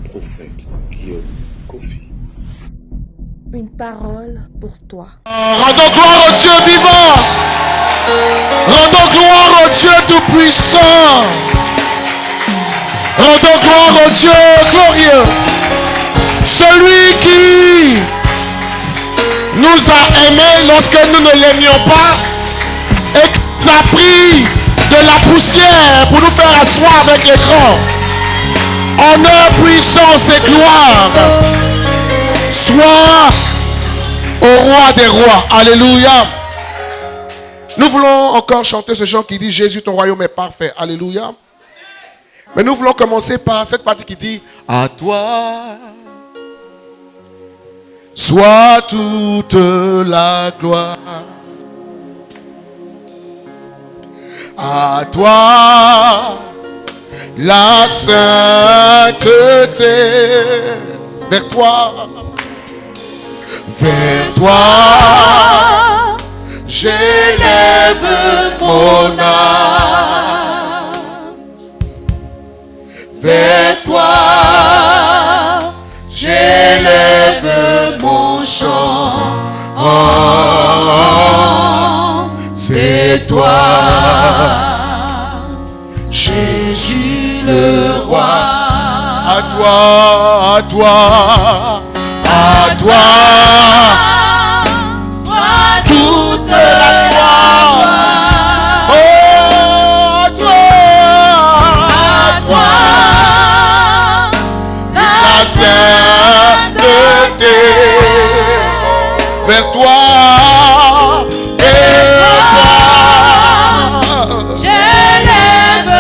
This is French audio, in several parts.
prophète Guillaume Kofi. Une parole pour toi. Rendons gloire au Dieu vivant. Rendons gloire au Dieu tout-puissant. Rendons gloire au Dieu glorieux. Celui qui nous a aimés lorsque nous ne l'aimions pas et qui nous a pris de la poussière pour nous faire asseoir avec les grands. Honneur, puissance et gloire soit au roi des rois. Alléluia. Nous voulons encore chanter ce chant qui dit Jésus, ton royaume est parfait. Alléluia. Mais nous voulons commencer par cette partie qui dit à toi soit toute la gloire. À toi la sainteté. Vers toi j'élève mon âme. Vers toi j'élève mon chant. C'est toi, Jésus le roi. À toi soit toute la gloire. Oh, à toi la sainteté. Vers toi j'élève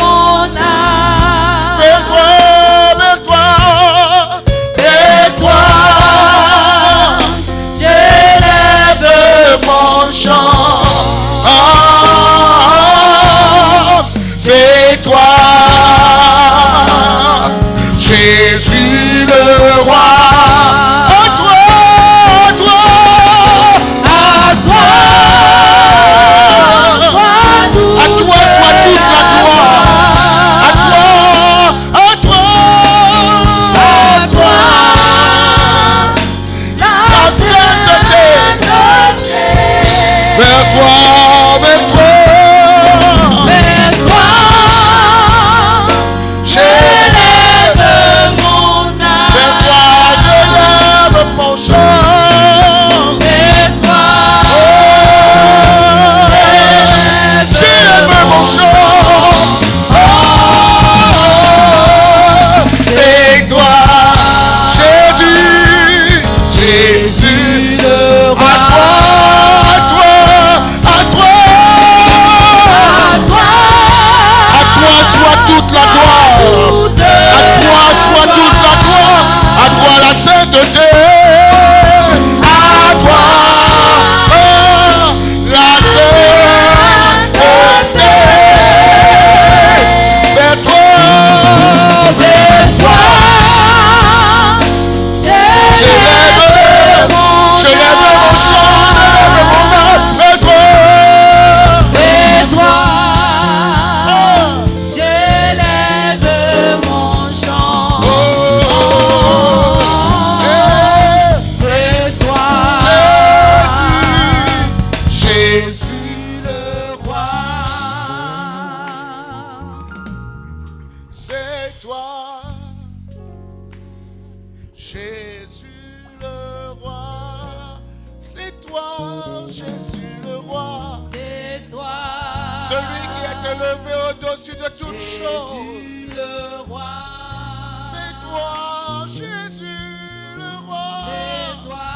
mon âme. Vers toi j'élève mon chant. C'est toi, Jésus le roi. À toi soit toute la gloire. À toi la sainteté. Vers toi j'élève mon âme. Vers toi j'élève mon chant. Vers toi j'élève mon chant. C'est toi, Jésus le roi. À toi soit toute la gloire. À toi soit toute la gloire. À toi la sainteté. À toi la sainteté. Vers toi j'élève mon chant. Vers toi j'élève mon chant. C'est toi, Jésus le roi. C'est toi, Jésus le roi. C'est toi, Jésus le roi. c'est toi, Celui qui est élevé au-dessus de toutes choses. Jésus le roi. C'est toi, Jésus le roi. C'est toi,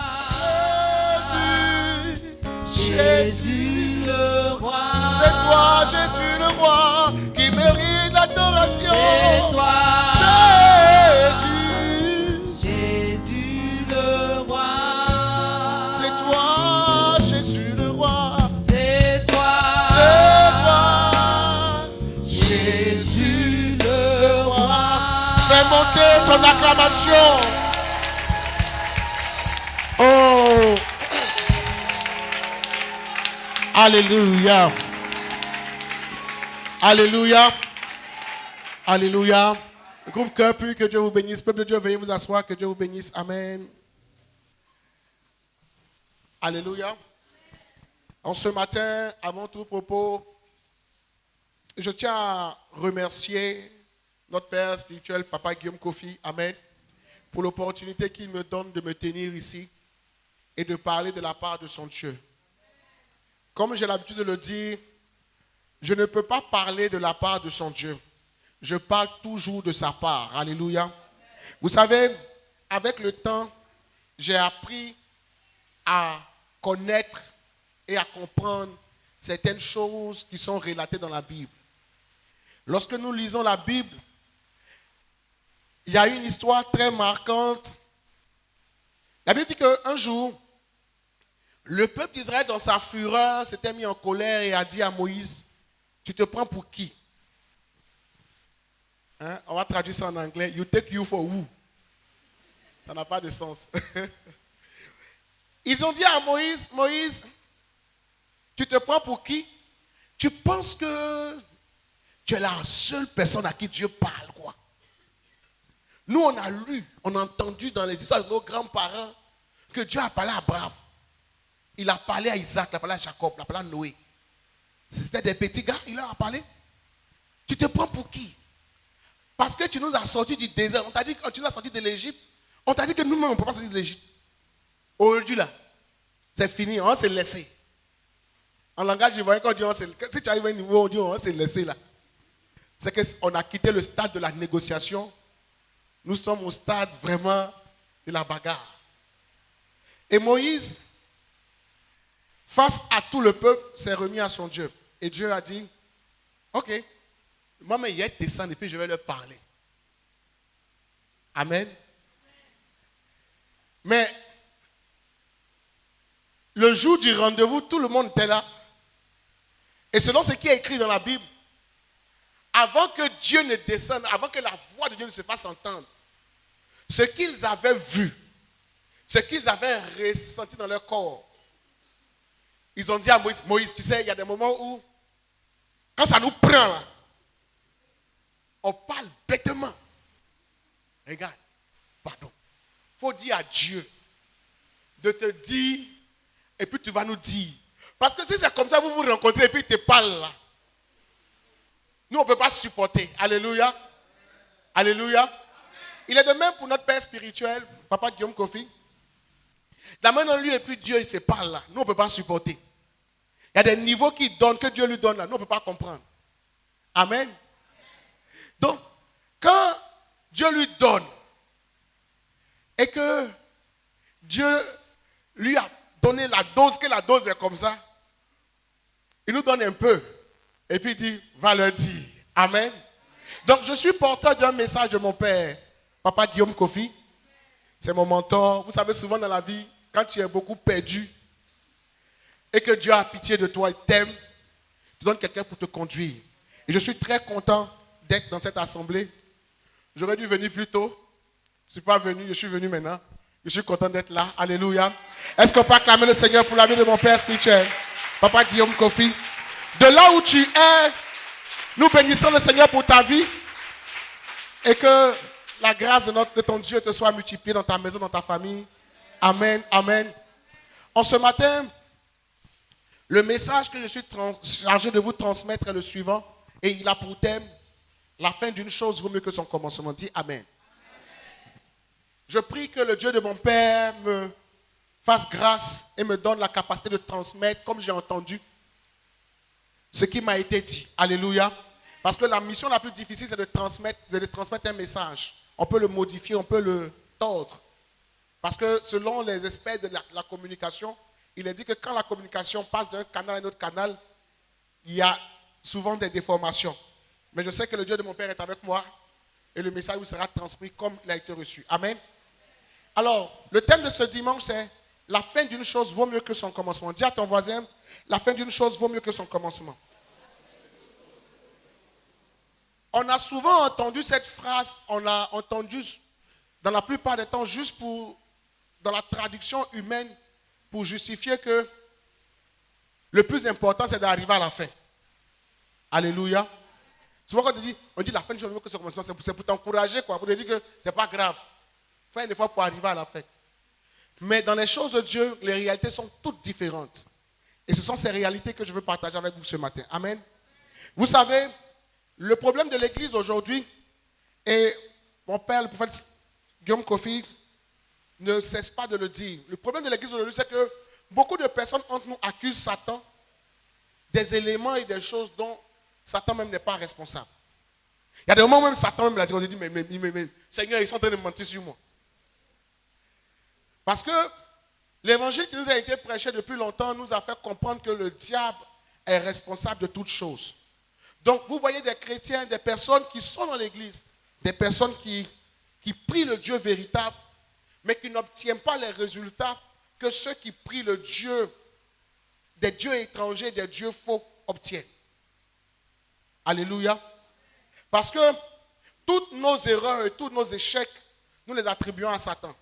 Jésus le roi. C'est toi, Jésus le roi, qui mérite l'adoration. C'est toi, Jésus, Jésus le roi. c'est toi, Jésus le roi. C'est toi, Jésus le roi. Fais monter ton acclamation. Oh, alléluia. Alléluia. Alléluia. Groupe Cœur Pur, que Dieu vous bénisse. Peuple de Dieu, veuillez vous asseoir, que Dieu vous bénisse. Amen. Alléluia. En ce matin, avant tout propos, je tiens à remercier notre Père spirituel, Papa Guillaume Kofi, Amen, pour l'opportunité qu'il me donne de me tenir ici et de parler de la part de son Dieu. Comme j'ai l'habitude de le dire, je ne peux pas parler de la part de son Dieu. Je parle toujours de sa part. Alléluia. Vous savez, avec le temps, j'ai appris à connaître et à comprendre certaines choses qui sont relatées dans la Bible. Lorsque nous lisons la Bible, il y a une histoire très marquante. La Bible dit qu'un jour, le peuple d'Israël, dans sa fureur, s'était mis en colère et a dit à Moïse, « Tu te prends pour qui ?» On va traduire ça en anglais. « You take you for who ?» Ça n'a pas de sens. Ils ont dit à Moïse, « Moïse, tu te prends pour qui? Tu penses que tu es la seule personne à qui Dieu parle, quoi. Nous, on a lu, on a entendu dans les histoires de nos grands-parents que Dieu a parlé à Abraham. Il a parlé à Isaac, il a parlé à Jacob, il a parlé à Noé. C'était des petits gars, il leur a parlé. Tu te prends pour qui? Parce que tu nous as sortis du désert. On t'a dit que quand tu nous as sortis de l'Égypte, on t'a dit que nous-mêmes, on ne peut pas sortir de l'Égypte. Aujourd'hui, là, c'est fini, on s'est laissé. En langage ivoirien, quand on dit on s'est laissé, si tu arrives à un niveau où on dit on s'est laissé là, c'est qu'on a quitté le stade de la négociation. Nous sommes au stade vraiment de la bagarre. Et Moïse, face à tout le peuple, s'est remis à son Dieu. Et Dieu a dit, ok, moi, mais il descendre et puis je vais leur parler. Amen. Mais le jour du rendez-vous, tout le monde était là. Et selon ce qui est écrit dans la Bible, avant que Dieu ne descende, avant que la voix de Dieu ne se fasse entendre, ce qu'ils avaient vu, ce qu'ils avaient ressenti dans leur corps, ils ont dit à Moïse, Moïse, tu sais, il y a des moments où, quand ça nous prend là, on parle bêtement. Regarde, pardon. Il faut dire à Dieu de te dire, et puis tu vas nous dire. Parce que si c'est comme ça, vous vous rencontrez et puis il te parle là. Nous, on ne peut pas supporter. Alléluia. Alléluia. Il est de même pour notre Père spirituel, Papa Guillaume Kofi. La main dans lui et puis Dieu, il se parle là. Nous, on ne peut pas supporter. Il y a des niveaux qu'il donne, que Dieu lui donne là. Nous, on ne peut pas comprendre. Amen. Donc, quand Dieu lui donne et que Dieu lui a donné la dose, que la dose est comme ça, il nous donne un peu. Et puis il dit, va leur dire. Amen. Donc, je suis porteur d'un message de mon père, Papa Guillaume Kofi. C'est mon mentor. Vous savez, souvent dans la vie, quand tu es beaucoup perdu et que Dieu a pitié de toi, il t'aime, tu donnes quelqu'un pour te conduire. Et je suis très content d'être dans cette assemblée. J'aurais dû venir plus tôt. Je ne suis pas venu, je suis venu maintenant. Je suis content d'être là. Alléluia. Est-ce qu'on peut acclamer le Seigneur pour la vie de mon Père spirituel, Papa Guillaume Kofi? De là où tu es, nous bénissons le Seigneur pour ta vie et que la grâce de ton Dieu te soit multipliée dans ta maison, dans ta famille. Amen, amen. En ce matin, le message que je suis chargé de vous transmettre est le suivant et il a pour thème la fin d'une chose vaut mieux que son commencement. Dis amen. Je prie que le Dieu de mon Père me fasse grâce et me donne la capacité de transmettre, comme j'ai entendu, ce qui m'a été dit. Alléluia. Parce que la mission la plus difficile, c'est de transmettre un message. On peut le modifier, on peut le tordre. Parce que selon les experts de la communication, il est dit que quand la communication passe d'un canal à un autre canal, il y a souvent des déformations. Mais je sais que le Dieu de mon Père est avec moi et le message vous sera transmis comme il a été reçu. Amen. Alors, le thème de ce dimanche, c'est la fin d'une chose vaut mieux que son commencement. Dis à ton voisin, la fin d'une chose vaut mieux que son commencement. On a souvent entendu cette phrase, on l'a entendu dans la plupart des temps juste dans la traduction humaine pour justifier que le plus important c'est d'arriver à la fin. Alléluia. Souvent quand on dit la fin du jour, que ce commencement, c'est pour t'encourager, quoi, pour te dire que c'est pas grave. Fais un effort pour arriver à la fin. Mais dans les choses de Dieu, les réalités sont toutes différentes. Et ce sont ces réalités que je veux partager avec vous ce matin. Amen. Vous savez, le problème de l'église aujourd'hui, et mon père, le prophète Guillaume Kofi, ne cesse pas de le dire. Le problème de l'église aujourd'hui, c'est que beaucoup de personnes entre nous accusent Satan des éléments et des choses dont Satan même n'est pas responsable. Il y a des moments où même Satan même l'a dit, on dit, mais Seigneur, ils sont en train de mentir sur moi. Parce que l'évangile qui nous a été prêché depuis longtemps nous a fait comprendre que le diable est responsable de toutes choses. Donc, vous voyez des chrétiens, des personnes qui sont dans l'église, des personnes qui prient le Dieu véritable, mais qui n'obtiennent pas les résultats que ceux qui prient le Dieu, des dieux étrangers, des dieux faux, obtiennent. Alléluia. Parce que toutes nos erreurs et tous nos échecs, nous les attribuons à Satan.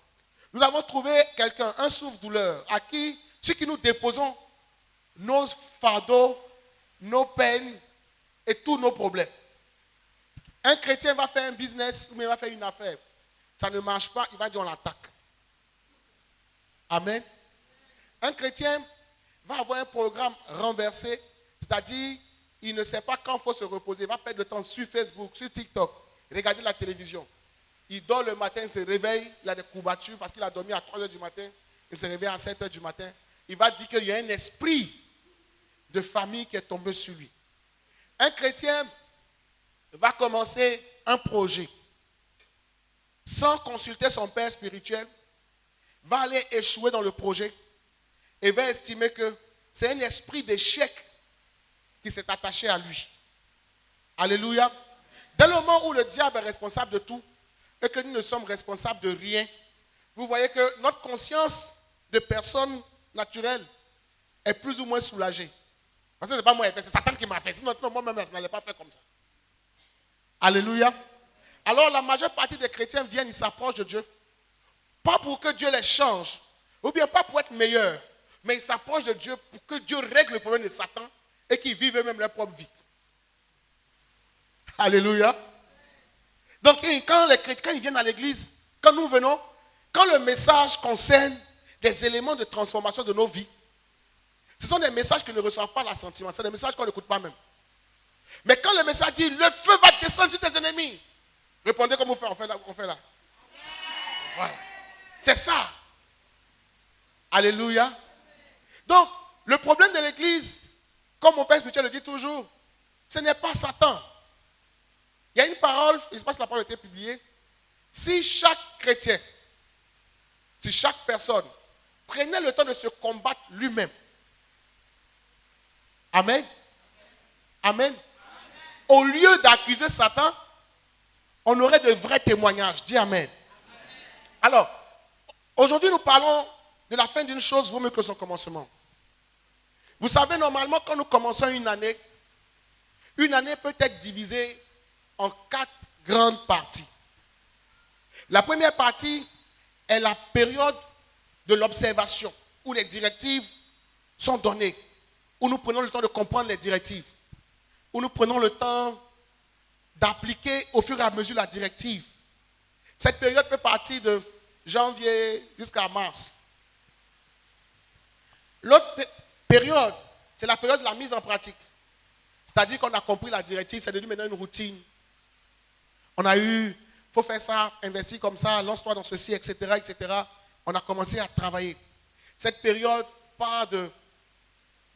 Nous avons trouvé quelqu'un, un souffre-douleur, à qui, sur qui nous déposons nos fardeaux, nos peines et tous nos problèmes. Un chrétien va faire un business ou bien il va faire une affaire. Ça ne marche pas, il va dire on l'attaque. Amen. Un chrétien va avoir un programme renversé, c'est-à-dire il ne sait pas quand il faut se reposer. Il va perdre le temps sur Facebook, sur TikTok, regarder la télévision. Il dort le matin, il se réveille, il a des courbatures parce qu'il a dormi à 3 h du matin, il se réveille à 7 h du matin. Il va dire qu'il y a un esprit de famille qui est tombé sur lui. Un chrétien va commencer un projet sans consulter son père spirituel, va aller échouer dans le projet et va estimer que c'est un esprit d'échec qui s'est attaché à lui. Alléluia. Dès le moment où le diable est responsable de tout et que nous ne sommes responsables de rien, vous voyez que notre conscience de personne naturelle est plus ou moins soulagée. Parce que ce n'est pas moi qui ai fait, c'est Satan qui m'a fait. Sinon moi-même, ça n'allait pas faire comme ça. Alléluia. Alors la majeure partie des chrétiens viennent, ils s'approchent de Dieu. Pas pour que Dieu les change, ou bien pas pour être meilleurs, mais ils s'approchent de Dieu pour que Dieu règle le problème de Satan et qu'ils vivent eux-mêmes leur propre vie. Alléluia. Donc quand les chrétiens ils viennent à l'église, quand nous venons, quand le message concerne des éléments de transformation de nos vies, ce sont des messages qui ne reçoivent pas l'assentiment, c'est des messages qu'on n'écoute pas même. Mais quand le message dit, le feu va descendre sur tes ennemis, répondez comme on fait là. Voilà. C'est ça. Alléluia. Donc, le problème de l'église, comme mon père spirituel le dit toujours, ce n'est pas Satan. Il y a une parole, je ne sais pas si la parole a été publiée. Si chaque chrétien, si chaque personne prenait le temps de se combattre lui-même, Amen. Amen. Au lieu d'accuser Satan, on aurait de vrais témoignages. Dis Amen. Alors, aujourd'hui nous parlons de la fin d'une chose vaut mieux que son commencement. Vous savez, normalement, quand nous commençons une année peut être divisée en 4 grandes parties. La première partie est la période de l'observation, où les directives sont données, où nous prenons le temps de comprendre les directives, où nous prenons le temps d'appliquer au fur et à mesure la directive. Cette période peut partir de janvier jusqu'à mars. L'autre période, c'est la période de la mise en pratique. C'est-à-dire qu'on a compris la directive, c'est devenu maintenant une routine. On a eu, il faut faire ça, investir comme ça, lance-toi dans ceci, etc., etc. On a commencé à travailler. Cette période part de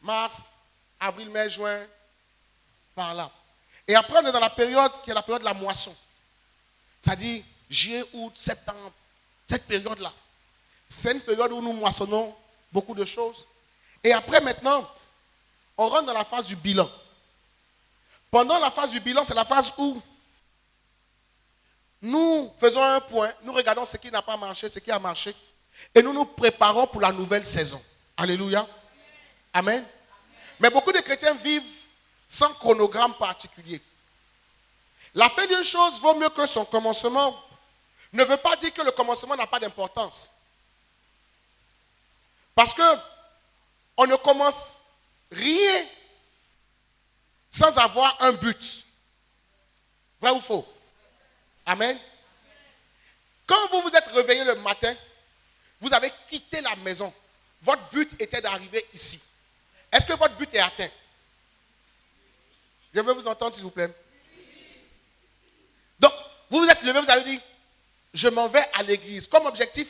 mars, avril, mai, juin, par là. Et après, on est dans la période qui est la période de la moisson. C'est-à-dire juillet, août, septembre. Cette période-là. C'est une période où nous moissonnons beaucoup de choses. Et après, maintenant, on rentre dans la phase du bilan. Pendant la phase du bilan, c'est la phase où nous faisons un point, nous regardons ce qui n'a pas marché, ce qui a marché, et nous nous préparons pour la nouvelle saison. Alléluia. Amen. Mais beaucoup de chrétiens vivent sans chronogramme particulier. La fin d'une chose vaut mieux que son commencement ne veut pas dire que le commencement n'a pas d'importance. Parce que on ne commence rien sans avoir un but. Vrai ou faux? Amen. Quand vous vous êtes réveillé le matin, vous avez quitté la maison. Votre but était d'arriver ici. Est-ce que votre but est atteint? Je veux vous entendre, s'il vous plaît. Donc, vous vous êtes levé, vous avez dit, je m'en vais à l'église. Comme objectif,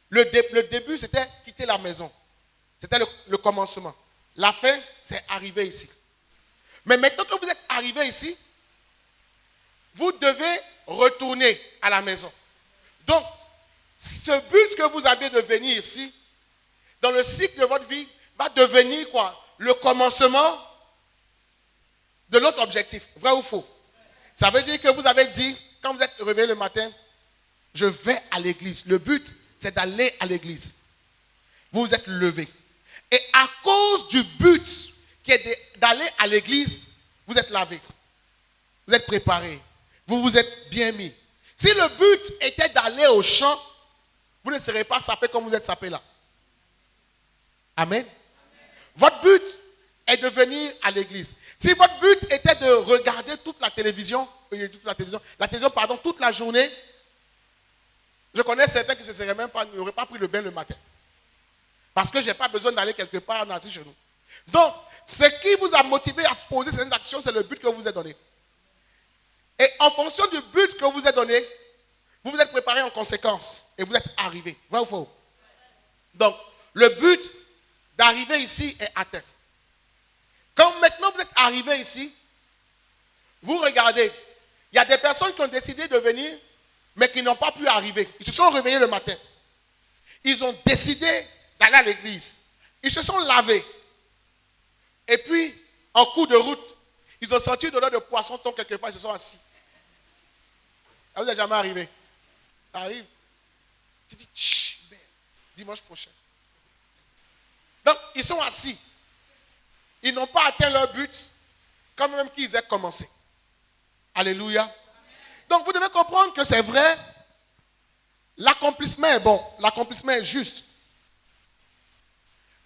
le début, c'était quitter la maison. C'était le commencement. La fin, c'est arriver ici. Mais maintenant que vous êtes arrivé ici, vous devez retourner à la maison. Donc, ce but que vous aviez de venir ici, dans le cycle de votre vie, va devenir quoi? Le commencement de l'autre objectif. Vrai ou faux? Ça veut dire que vous avez dit, quand vous êtes réveillé le matin, je vais à l'église. Le but, c'est d'aller à l'église. Vous vous êtes levé. Et à cause du but qui est d'aller à l'église, vous êtes lavé. Vous êtes préparé. Vous vous êtes bien mis. Si le but était d'aller au champ, vous ne serez pas sapé comme vous êtes sapé là. Amen. Votre but est de venir à l'église. Si votre but était de regarder toute la télévision, toute la journée, je connais certains qui n'auraient pas pris le bain le matin. Parce que je n'ai pas besoin d'aller quelque part en Asie chez nous. Donc, ce qui vous a motivé à poser ces actions, c'est le but que vous êtes donné. Et en fonction du but que vous êtes donné, vous vous êtes préparé en conséquence et vous êtes arrivé. Vrai ou faux? Donc, le but d'arriver ici est atteint. Quand maintenant vous êtes arrivé ici, vous regardez, il y a des personnes qui ont décidé de venir, mais qui n'ont pas pu arriver. Ils se sont réveillés le matin. Ils ont décidé d'aller à l'église. Ils se sont lavés. Et puis, en cours de route, ils ont senti une odeur de poisson thon quelque part, ils se sont assis. Ça vous est jamais arrivé? Ça arrive. Tu dis, chut, dimanche prochain. Donc, ils sont assis. Ils n'ont pas atteint leur but, quand même qu'ils aient commencé. Alléluia. Donc, vous devez comprendre que c'est vrai, l'accomplissement est bon, l'accomplissement est juste.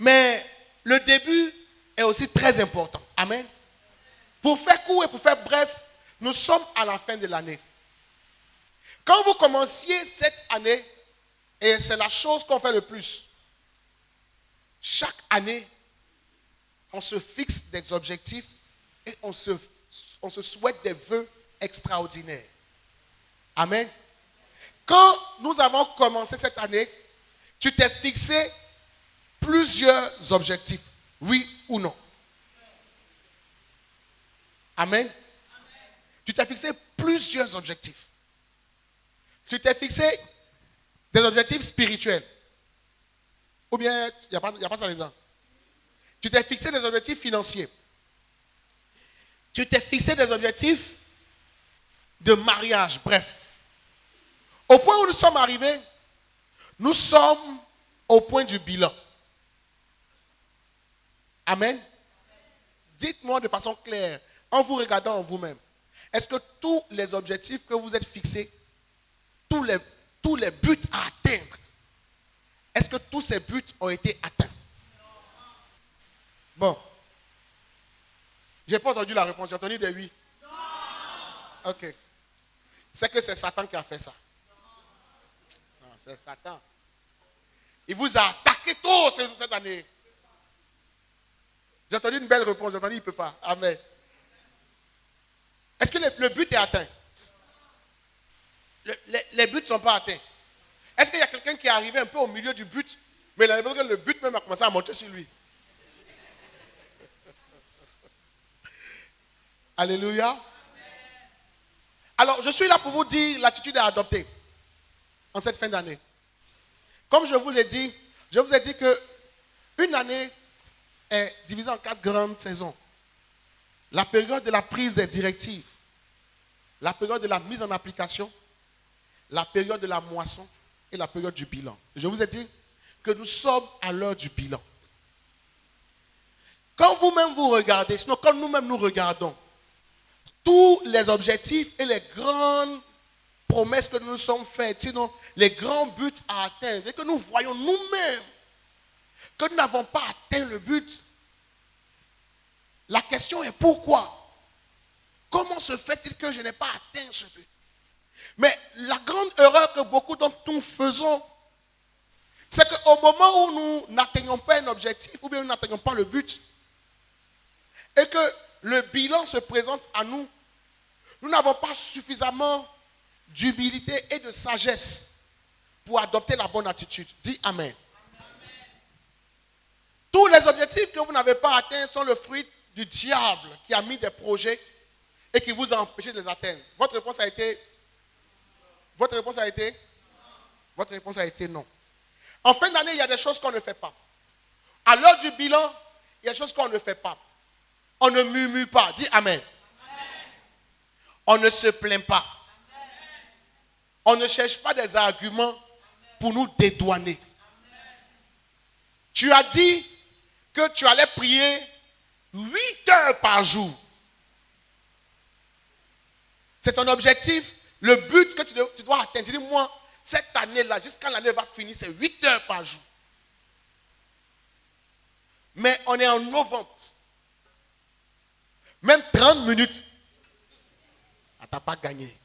Mais le début est aussi très important. Amen. Pour faire court et pour faire bref, nous sommes à la fin de l'année. Quand vous commenciez cette année, et c'est la chose qu'on fait le plus, chaque année, on se fixe des objectifs et on se souhaite des vœux extraordinaires. Amen. Quand nous avons commencé cette année, tu t'es fixé plusieurs objectifs, oui ou non? Amen. Tu t'es fixé plusieurs objectifs. Tu t'es fixé des objectifs spirituels. Ou bien, il n'y a pas ça dedans. Tu t'es fixé des objectifs financiers. Tu t'es fixé des objectifs de mariage, bref. Au point où nous sommes arrivés, nous sommes au point du bilan. Amen. Dites-moi de façon claire, en vous regardant en vous-même, est-ce que tous les objectifs que vous êtes fixés, tous les buts à atteindre, est-ce que tous ces buts ont été atteints? Bon. Je n'ai pas entendu la réponse, j'ai entendu des oui. Non. Ok. C'est que c'est Satan qui a fait ça. Non, c'est Satan. Il vous a attaqué trop cette année. J'ai entendu une belle réponse, j'ai entendu il ne peut pas. Amen. Est-ce que le but est atteint? Les buts ne sont pas atteints. Est-ce qu'il y a quelqu'un qui est arrivé un peu au milieu du but, mais il a l'impression que le but même a commencé à monter sur lui? Alléluia. Alors, je suis là pour vous dire l'attitude à adopter en cette fin d'année. Comme je vous l'ai dit, je vous ai dit que une année est divisée en 4 grandes saisons. La période de la prise des directives, la période de la mise en application, la période de la moisson et la période du bilan. Je vous ai dit que nous sommes à l'heure du bilan. Quand vous-même vous regardez, sinon quand nous-mêmes nous regardons, tous les objectifs et les grandes promesses que nous nous sommes faites, sinon les grands buts à atteindre, et que nous voyons nous-mêmes que nous n'avons pas atteint le but, la question est pourquoi? comment se fait-il que je n'ai pas atteint ce but? Mais la grande erreur que beaucoup d'entre nous faisons, c'est qu'au moment où nous n'atteignons pas un objectif, ou bien nous n'atteignons pas le but, et que le bilan se présente à nous, nous n'avons pas suffisamment d'humilité et de sagesse pour adopter la bonne attitude. Dis Amen. Tous les objectifs que vous n'avez pas atteints sont le fruit du diable qui a mis des projets et qui vous a empêché de les atteindre. Votre réponse a été non. En fin d'année, il y a des choses qu'on ne fait pas. À l'heure du bilan, il y a des choses qu'on ne fait pas. On ne murmure pas. Dis Amen. On ne se plaint pas. On ne cherche pas des arguments pour nous dédouaner. Tu as dit que tu allais prier 8 heures par jour. C'est ton objectif, le but que tu dois atteindre. Tu dis, moi, cette année-là, jusqu'à l'année va finir, c'est 8 heures par jour. Mais on est en novembre. Même 30 minutes, tu n'as pas gagné.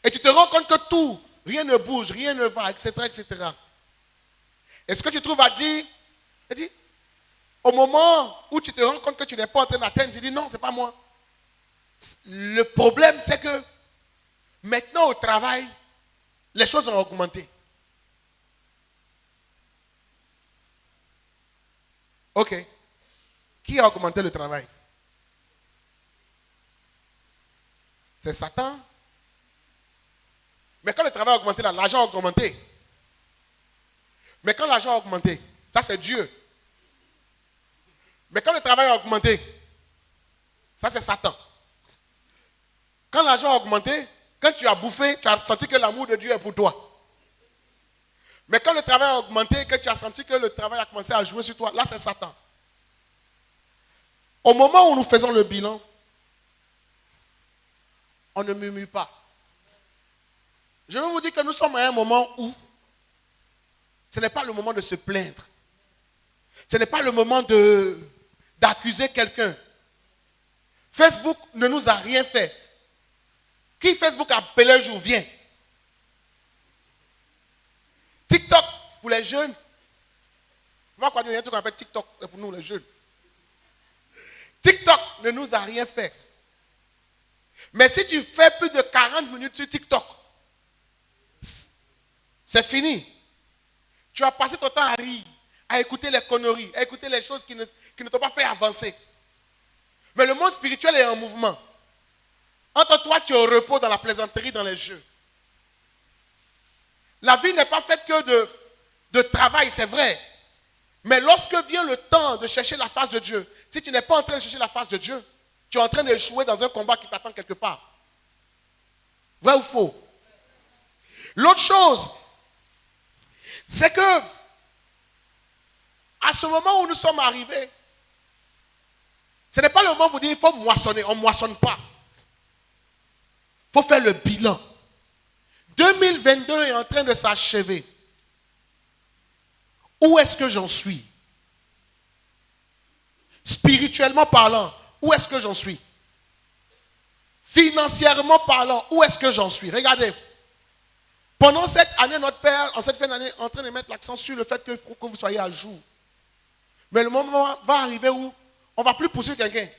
Et tu te rends compte que tout, rien ne bouge, rien ne va, etc., etc. Et ce que tu trouves à dire, au moment où tu te rends compte que tu n'es pas en train d'atteindre, tu dis non, ce n'est pas moi. Le problème, c'est que maintenant au travail, les choses ont augmenté. Ok. Qui a augmenté le travail? C'est Satan. Mais quand le travail a augmenté, l'argent a augmenté. Mais quand l'argent a augmenté, ça c'est Dieu. Mais quand le travail a augmenté, ça c'est Satan. Quand l'argent a augmenté, quand tu as bouffé, tu as senti que l'amour de Dieu est pour toi. Mais quand le travail a augmenté, que tu as senti que le travail a commencé à jouer sur toi, là c'est Satan. Au moment où nous faisons le bilan, on ne murmure pas. Je veux vous dire que nous sommes à un moment où ce n'est pas le moment de se plaindre. Ce n'est pas le moment d'accuser quelqu'un. Facebook ne nous a rien fait. Qui Facebook a appelé un jour, viens. TikTok pour les jeunes. Il y a un truc qu'on appelle TikTok pour nous les jeunes. TikTok ne nous a rien fait. Mais si tu fais plus de 40 minutes sur TikTok, c'est fini. Tu as passé ton temps à rire, à écouter les conneries, à écouter les choses qui ne t'ont pas fait avancer. Mais le monde spirituel est en mouvement. Entre toi, tu es au repos dans la plaisanterie, dans les jeux. La vie n'est pas faite que de travail, c'est vrai. Mais lorsque vient le temps de chercher la face de Dieu, si tu n'es pas en train de chercher la face de Dieu, tu es en train d'échouer dans un combat qui t'attend quelque part. Vrai ou faux? L'autre chose, c'est que à ce moment où nous sommes arrivés, ce n'est pas le moment pour dire il faut moissonner. On ne moissonne pas. Il faut faire le bilan. 2022 est en train de s'achever. Où est-ce que j'en suis? Spirituellement parlant, où est-ce que j'en suis? Financièrement parlant, où est-ce que j'en suis? Regardez. Pendant cette année, notre Père, en cette fin d'année, est en train de mettre l'accent sur le fait qu'il faut que vous soyez à jour. Mais le moment va arriver où on ne va plus poursuivre quelqu'un.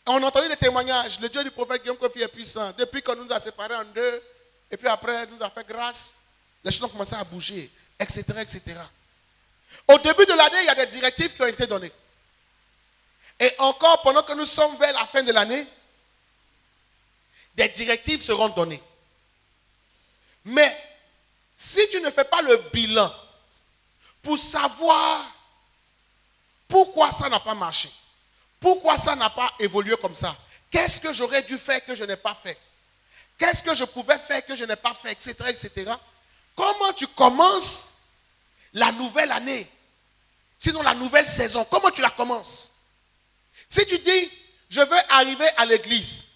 On a entendu des témoignages. Le Dieu du prophète Guillaume Kofi est puissant. Depuis qu'on nous a séparés en deux, et puis après, nous a fait grâce, les choses ont commencé à bouger, etc., etc. Au début de l'année, il y a des directives qui ont été données. Et encore, pendant que nous sommes vers la fin de l'année, des directives seront données. Mais, si tu ne fais pas le bilan pour savoir pourquoi ça n'a pas marché, pourquoi ça n'a pas évolué comme ça, qu'est-ce que j'aurais dû faire que je n'ai pas fait, qu'est-ce que je pouvais faire que je n'ai pas fait, etc., etc. Comment tu commences la nouvelle année, sinon la nouvelle saison, comment tu la commences? Si tu dis, je veux arriver à l'église,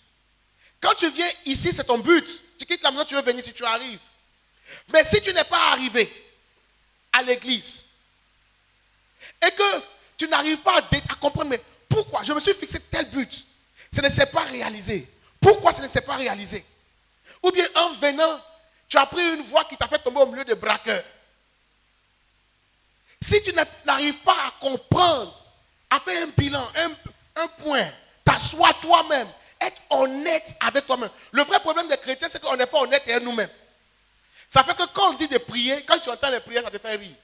quand tu viens ici, c'est ton but. Tu quittes la maison, tu veux venir si tu arrives. Mais si tu n'es pas arrivé à l'église et que tu n'arrives pas à comprendre, mais pourquoi je me suis fixé tel but, ça ne s'est pas réalisé. Pourquoi ça ne s'est pas réalisé? Ou bien en venant, tu as pris une voie qui t'a fait tomber au milieu des braqueurs. Si tu n'arrives pas à comprendre, à faire un bilan, un point, t'assois toi-même, être honnête avec toi-même. Le vrai problème des chrétiens, c'est qu'on n'est pas honnête avec nous-mêmes. Ça fait que quand on dit de prier, quand tu entends les prières, ça te fait rire.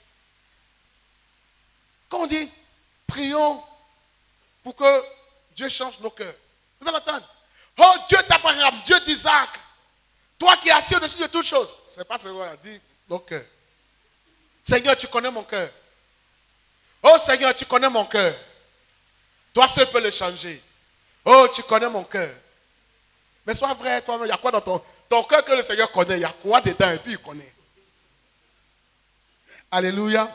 Quand on dit, prions pour que Dieu change nos cœurs. Vous allez entendre. Oh, Dieu d'Abraham, Dieu d'Isaac, toi qui es assis au-dessus de toutes choses. C'est pas ce qu'on dit, nos cœurs. Seigneur, tu connais mon cœur. Oh Seigneur, tu connais mon cœur. Toi seul peux le changer. Oh, tu connais mon cœur. Mais sois vrai, toi-même, il y a quoi dans ton cœur que le Seigneur connaît? Il y a quoi dedans et puis il connaît. Alléluia.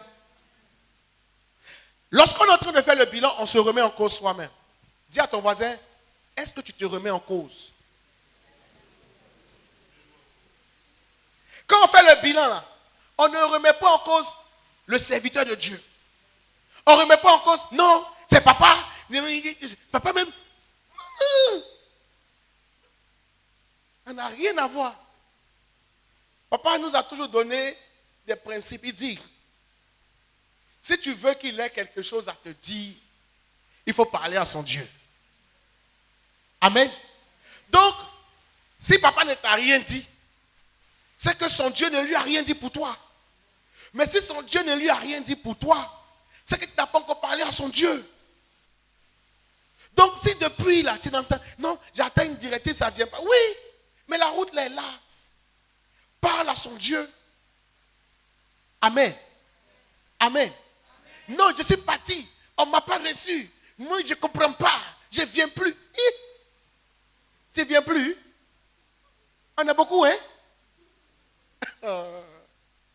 Lorsqu'on est en train de faire le bilan, on se remet en cause soi-même. Dis à ton voisin, est-ce que tu te remets en cause? Quand on fait le bilan, là, on ne remet pas en cause le serviteur de Dieu. On ne remet pas en cause, non, c'est papa. Papa même. On n'a rien à voir. Papa nous a toujours donné des principes. Il dit, si tu veux qu'il ait quelque chose à te dire, il faut parler à son Dieu. Amen. Donc, si papa ne t'a rien dit, c'est que son Dieu ne lui a rien dit pour toi. Mais si son Dieu ne lui a rien dit pour toi, c'est que tu n'as pas encore parlé à son Dieu. Donc, si depuis là, tu n'entends, non, j'atteins une directive, ça ne vient pas. Oui, mais la route là est là. Parle à son Dieu. Amen. Amen. Non, je suis parti. On ne m'a pas reçu. Moi, je ne comprends pas. Je ne viens plus. Tu ne viens plus? On est beaucoup, hein?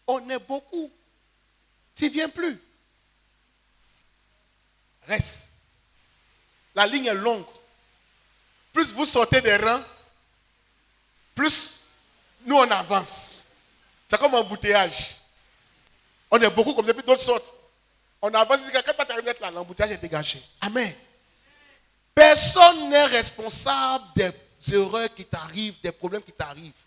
On est beaucoup. Tu ne viens plus. Reste. La ligne est longue. Plus vous sortez des rangs, plus nous on avance. C'est comme un embouteillage. On est beaucoup comme ça, puis d'autres sortent. On avance, quand tu as terminé là, l'embouteillage est dégagé. Amen. Personne n'est responsable des erreurs qui t'arrivent, des problèmes qui t'arrivent.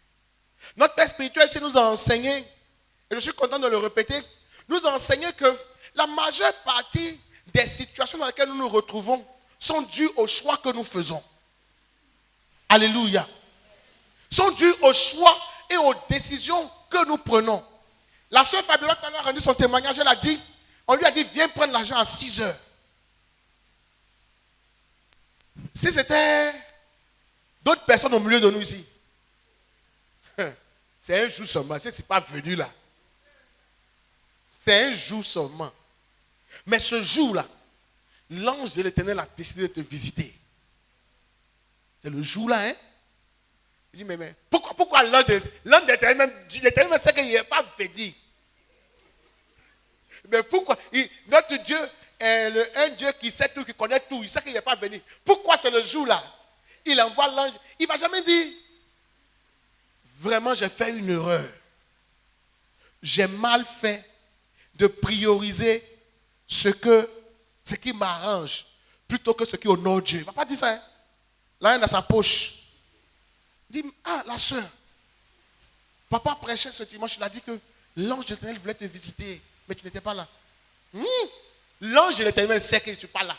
Notre Père spirituel, c'est nous a enseigné, et je suis content de le répéter, nous a enseigné que la majeure partie des situations dans lesquelles nous nous retrouvons sont dues au choix que nous faisons. Alléluia. Sont dues au choix et aux décisions que nous prenons. La sœur Fabiola a rendu son témoignage, elle a dit, on lui a dit, viens prendre l'argent à 6 heures. Si c'était d'autres personnes au milieu de nous ici, c'est un jour seulement, si ce n'est pas venu là. C'est un jour seulement. Mais ce jour-là, l'ange de l'Éternel a décidé de te visiter. C'est le jour-là, hein? Il dit, mais pourquoi l'ange de l'Éternel sait qu'il n'est pas venu? Mais pourquoi? Notre Dieu est un Dieu qui sait tout, qui connaît tout. Il sait qu'il n'est pas venu. Pourquoi c'est le jour-là? Il envoie l'ange. Il ne va jamais dire, vraiment j'ai fait une erreur. J'ai mal fait de prioriser ce qui m'arrange plutôt que ce qui honore Dieu. Il ne va pas dire ça. Hein? Là, il est dans sa poche. Il dit, ah, la soeur, papa prêchait ce dimanche, il a dit que l'ange de l'Éternel voulait te visiter, mais tu n'étais pas là. L'ange de l'Éternel sait que je ne suis pas là.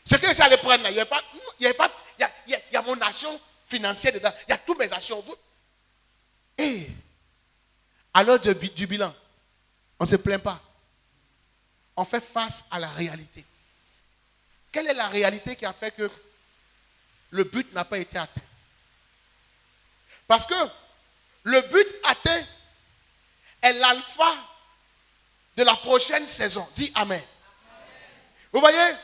Ce que je suis allé prendre là, il y a mon action financière dedans, il y a toutes mes actions. Et à l'heure du bilan, on ne se plaint pas. On fait face à la réalité. Quelle est la réalité qui a fait que le but n'a pas été atteint? Parce que le but atteint est l'alpha de la prochaine saison. Dis Amen. Vous voyez,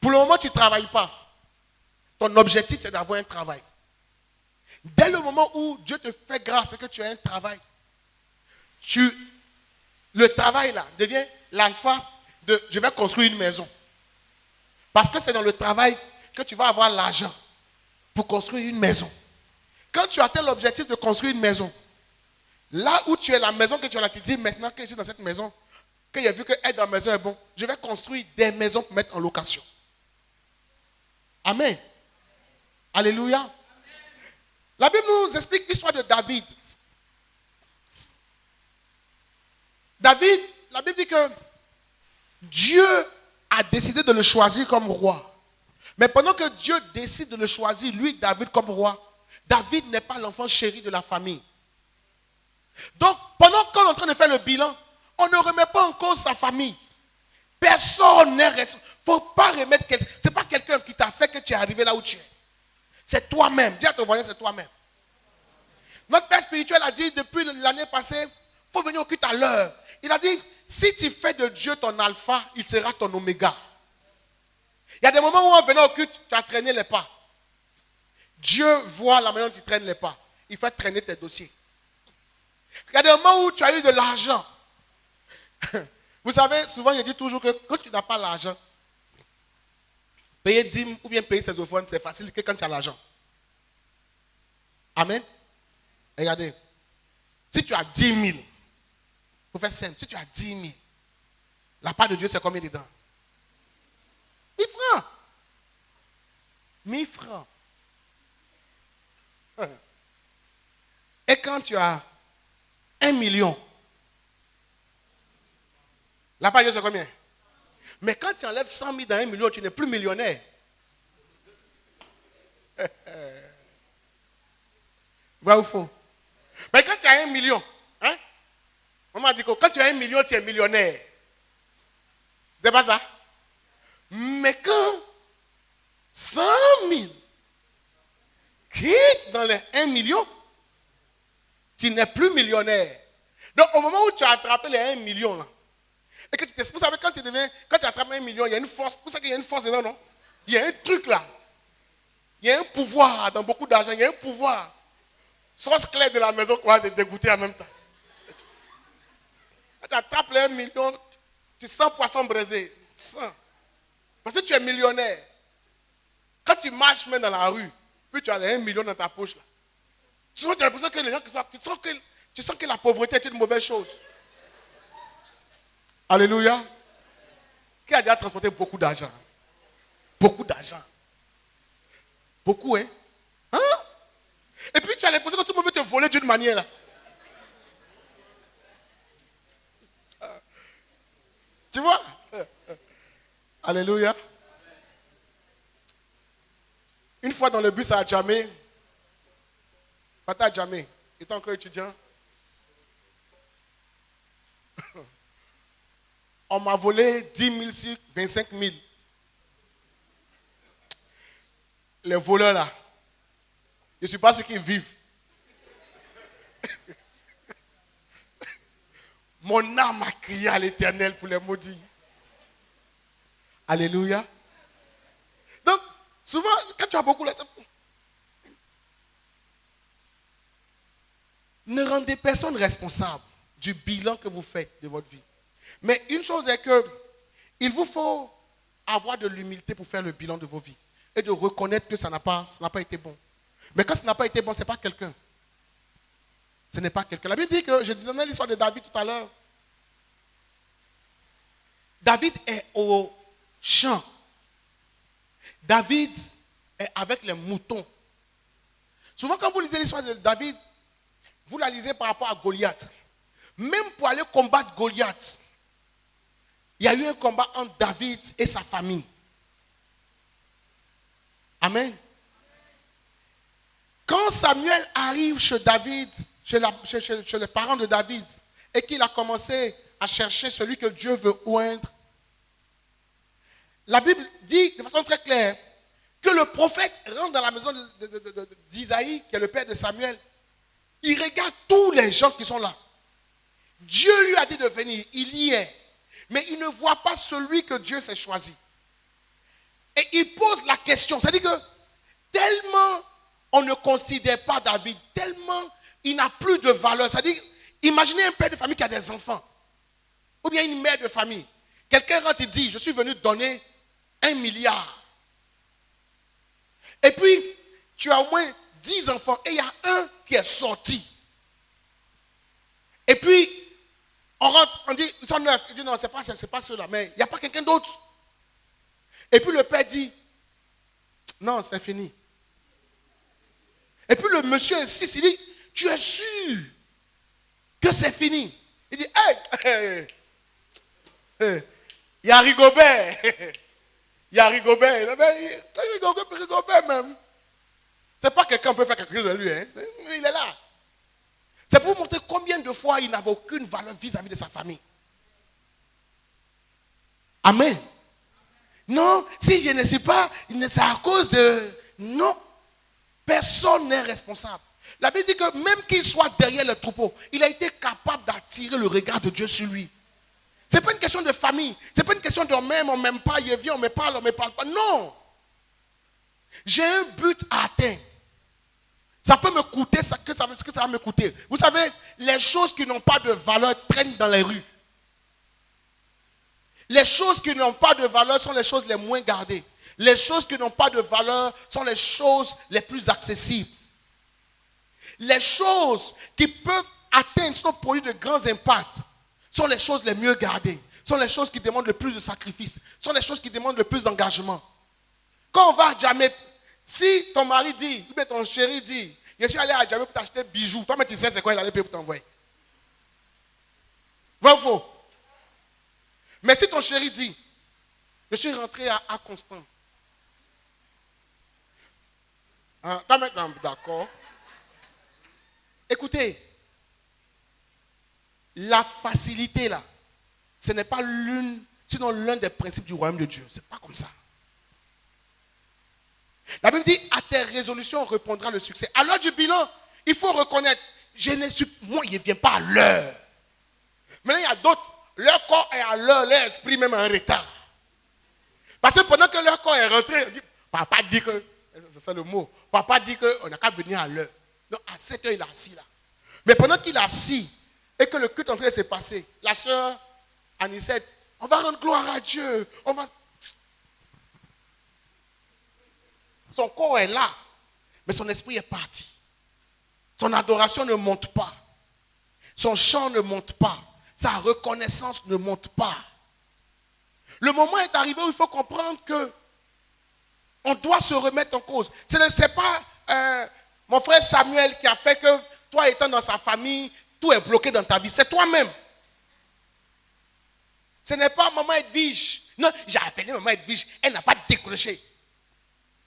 pour le moment, tu ne travailles pas. Ton objectif, c'est d'avoir un travail. Dès le moment où Dieu te fait grâce et que tu as un travail, le travail là devient l'alpha de je vais construire une maison. Parce que c'est dans le travail que tu vas avoir l'argent pour construire une maison. Quand tu atteins l'objectif de construire une maison, là où tu es, la maison que tu as là, tu dis maintenant que je suis dans cette maison, que j'ai vu que être dans la maison est bon, je vais construire des maisons pour mettre en location. Amen. Alléluia. La Bible nous explique l'histoire de David. David, la Bible dit que Dieu a décidé de le choisir comme roi. Mais pendant que Dieu décide de le choisir, lui, David, comme roi, David n'est pas l'enfant chéri de la famille. Donc, pendant qu'on est en train de faire le bilan, on ne remet pas en cause sa famille. Personne n'est responsable. Il ne faut pas remettre quelqu'un. Ce n'est pas quelqu'un qui t'a fait que tu es arrivé là où tu es. C'est toi-même. Dis à ton voisin, c'est toi-même. Notre père spirituel a dit depuis l'année passée, il faut venir au culte à l'heure. Il a dit, si tu fais de Dieu ton alpha, il sera ton oméga. Il y a des moments où on venait au culte, tu as traîné les pas. Dieu voit la manière dont tu traînes les pas. Il fait traîner tes dossiers. Il y a des moments où tu as eu de l'argent. Vous savez, souvent je dis toujours que quand tu n'as pas l'argent, payer dîmes ou bien payer ses offrandes, c'est facile que quand tu as l'argent. Amen. Regardez. Si tu as 10 000, pour faire simple, si tu as 10 000, la part de Dieu c'est combien dedans? 1000 francs. 1000 francs. Et quand tu as 1 million, la part de Dieu c'est combien? Mais quand tu enlèves 100 000 dans 1 million, tu n'es plus millionnaire. Vrai ou faux? Mais quand tu as 1 million, hein? On m'a dit que quand tu as 1 million, tu es millionnaire. C'est pas ça? Mais quand 100 000 quitte dans les 1 million, tu n'es plus millionnaire. Donc au moment où tu as attrapé les 1 million, là, et que vous savez, quand tu attrapes 1 million, il y a une force. Vous savez qu'il y a une force dedans, non? Il y a un truc là. Il y a un pouvoir dans beaucoup d'argent. Il y a un pouvoir. Source claire de la maison qu'on va te dégoûter en même temps. Quand tu attrapes les 1 million, tu sens poisson braisé. Parce que tu es millionnaire. Quand tu marches même dans la rue, puis tu as les 1 million dans ta poche là. Tu as l'impression que les gens qui sont. Tu sens que la pauvreté est une mauvaise chose. Alléluia. Qui a déjà transporté beaucoup d'argent? Beaucoup d'argent. Beaucoup, hein? Hein? Et puis tu as l'impression que tout le monde veut te voler d'une manière là. Tu vois? Alléluia. Une fois dans le bus à Djamé, Pata Djamé, étant encore étudiant, on m'a volé 10 000 sur 25 000. Les voleurs là, je ne suis pas sûr qu'ils vivent. Mon âme a crié à l'Éternel pour les maudire. Alléluia. Donc, souvent, quand tu as beaucoup là, ne rendez personne responsable du bilan que vous faites de votre vie. Mais une chose est que il vous faut avoir de l'humilité pour faire le bilan de vos vies et de reconnaître que ça n'a pas été bon. Mais quand ça n'a pas été bon, ce n'est pas quelqu'un. Ce n'est pas quelqu'un. La Bible dit que, je donnais l'histoire de David tout à l'heure. David est au champ. David est avec les moutons. Souvent quand vous lisez l'histoire de David, vous la lisez par rapport à Goliath. Même pour aller combattre Goliath, il y a eu un combat entre David et sa famille. Amen. Quand Samuel arrive chez David, chez les parents de David, et qu'il a commencé à chercher celui que Dieu veut oindre, la Bible dit de façon très claire que le prophète rentre dans la maison d'Isaïe, qui est le père de Samuel. Il regarde tous les gens qui sont là. Dieu lui a dit de venir, il y est. Mais il ne voit pas celui que Dieu s'est choisi. Et il pose la question, c'est-à-dire que tellement on ne considère pas David, tellement il n'a plus de valeur. C'est-à-dire, imaginez un père de famille qui a des enfants, ou bien une mère de famille. Quelqu'un rentre et dit, je suis venu donner 1 milliard. Et puis, tu as au moins 10 enfants et il y a un qui est sorti. Et puis, on rentre, on dit, ils sont 9. Il dit, non, c'est pas ceux-là, mais il n'y a pas quelqu'un d'autre. Et puis le père dit, Non, c'est fini. Et puis le monsieur insiste, il dit, tu es sûr que c'est fini? Il dit, hey, il y a Rigobert. Il y a Rigobert. Rigobert même. C'est pas quelqu'un peut faire quelque chose de lui. Hein. Il est là. C'est pour vous montrer combien de fois il n'avait aucune valeur vis-à-vis de sa famille. Amen. Non, si je ne suis pas, c'est à cause de... Non. Personne n'est responsable. La Bible dit que même qu'il soit derrière le troupeau, il a été capable d'attirer le regard de Dieu sur lui. Ce n'est pas une question de famille. Ce n'est pas une question de on m'aime pas, il vient, on me parle pas. Non. J'ai un but à atteindre. Ça peut me coûter ce que ça va me coûter. Vous savez, les choses qui n'ont pas de valeur traînent dans les rues. Les choses qui n'ont pas de valeur sont les choses les moins gardées. Les choses qui n'ont pas de valeur sont les choses les plus accessibles. Les choses qui peuvent atteindre, sont produits de grands impacts, sont les choses les mieux gardées, sont les choses qui demandent le plus de sacrifices, sont les choses qui demandent le plus d'engagement. Quand on va à Djamé, si ton mari dit, ou bien ton chéri dit, je suis allé à Djamé pour t'acheter bijoux, toi mais tu sais c'est quoi il allait payer pour t'envoyer. Vrai ou faux? Mais si ton chéri dit, je suis rentré à Constant. T'as maintenant d'accord. Écoutez, la facilité là, ce n'est pas sinon l'un des principes du royaume de Dieu. Ce n'est pas comme ça. La Bible dit, à tes résolutions répondra le succès. À l'heure du bilan, il faut reconnaître, moi, il ne vient pas à l'heure. Maintenant, il y a d'autres, leur corps est à l'heure, leur esprit même en retard. Parce que pendant que leur corps est rentré, on dit, papa dit que, c'est ça le mot, papa dit qu'on n'a qu'à venir à l'heure. Donc, à 7 heures, il est assis là. Mais pendant qu'il est assis, et que le culte en train de se passer, la sœur Anicette, on va rendre gloire à Dieu. Son corps est là, mais son esprit est parti. Son adoration ne monte pas. Son chant ne monte pas. Sa reconnaissance ne monte pas. Le moment est arrivé où il faut comprendre que on doit se remettre en cause. Ce n'est pas mon frère Samuel qui a fait que toi étant dans sa famille, tout est bloqué dans ta vie. C'est toi-même. Ce n'est pas maman Edwige. Non, j'ai appelé maman Edwige. Elle n'a pas décroché.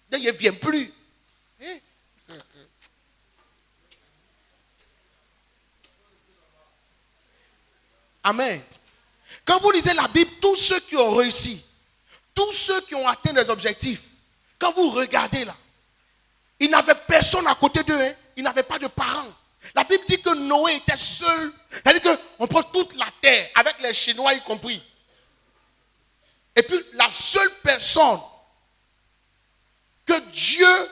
Donc, il ne vient plus. Amen. Quand vous lisez la Bible, tous ceux qui ont réussi, tous ceux qui ont atteint des objectifs, quand vous regardez là, ils n'avaient personne à côté d'eux. Hein. Ils n'avaient pas de parents. La Bible dit que Noé était seul. C'est-à-dire qu'on prend toute la terre, avec les Chinois y compris. Et puis la seule personne que Dieu,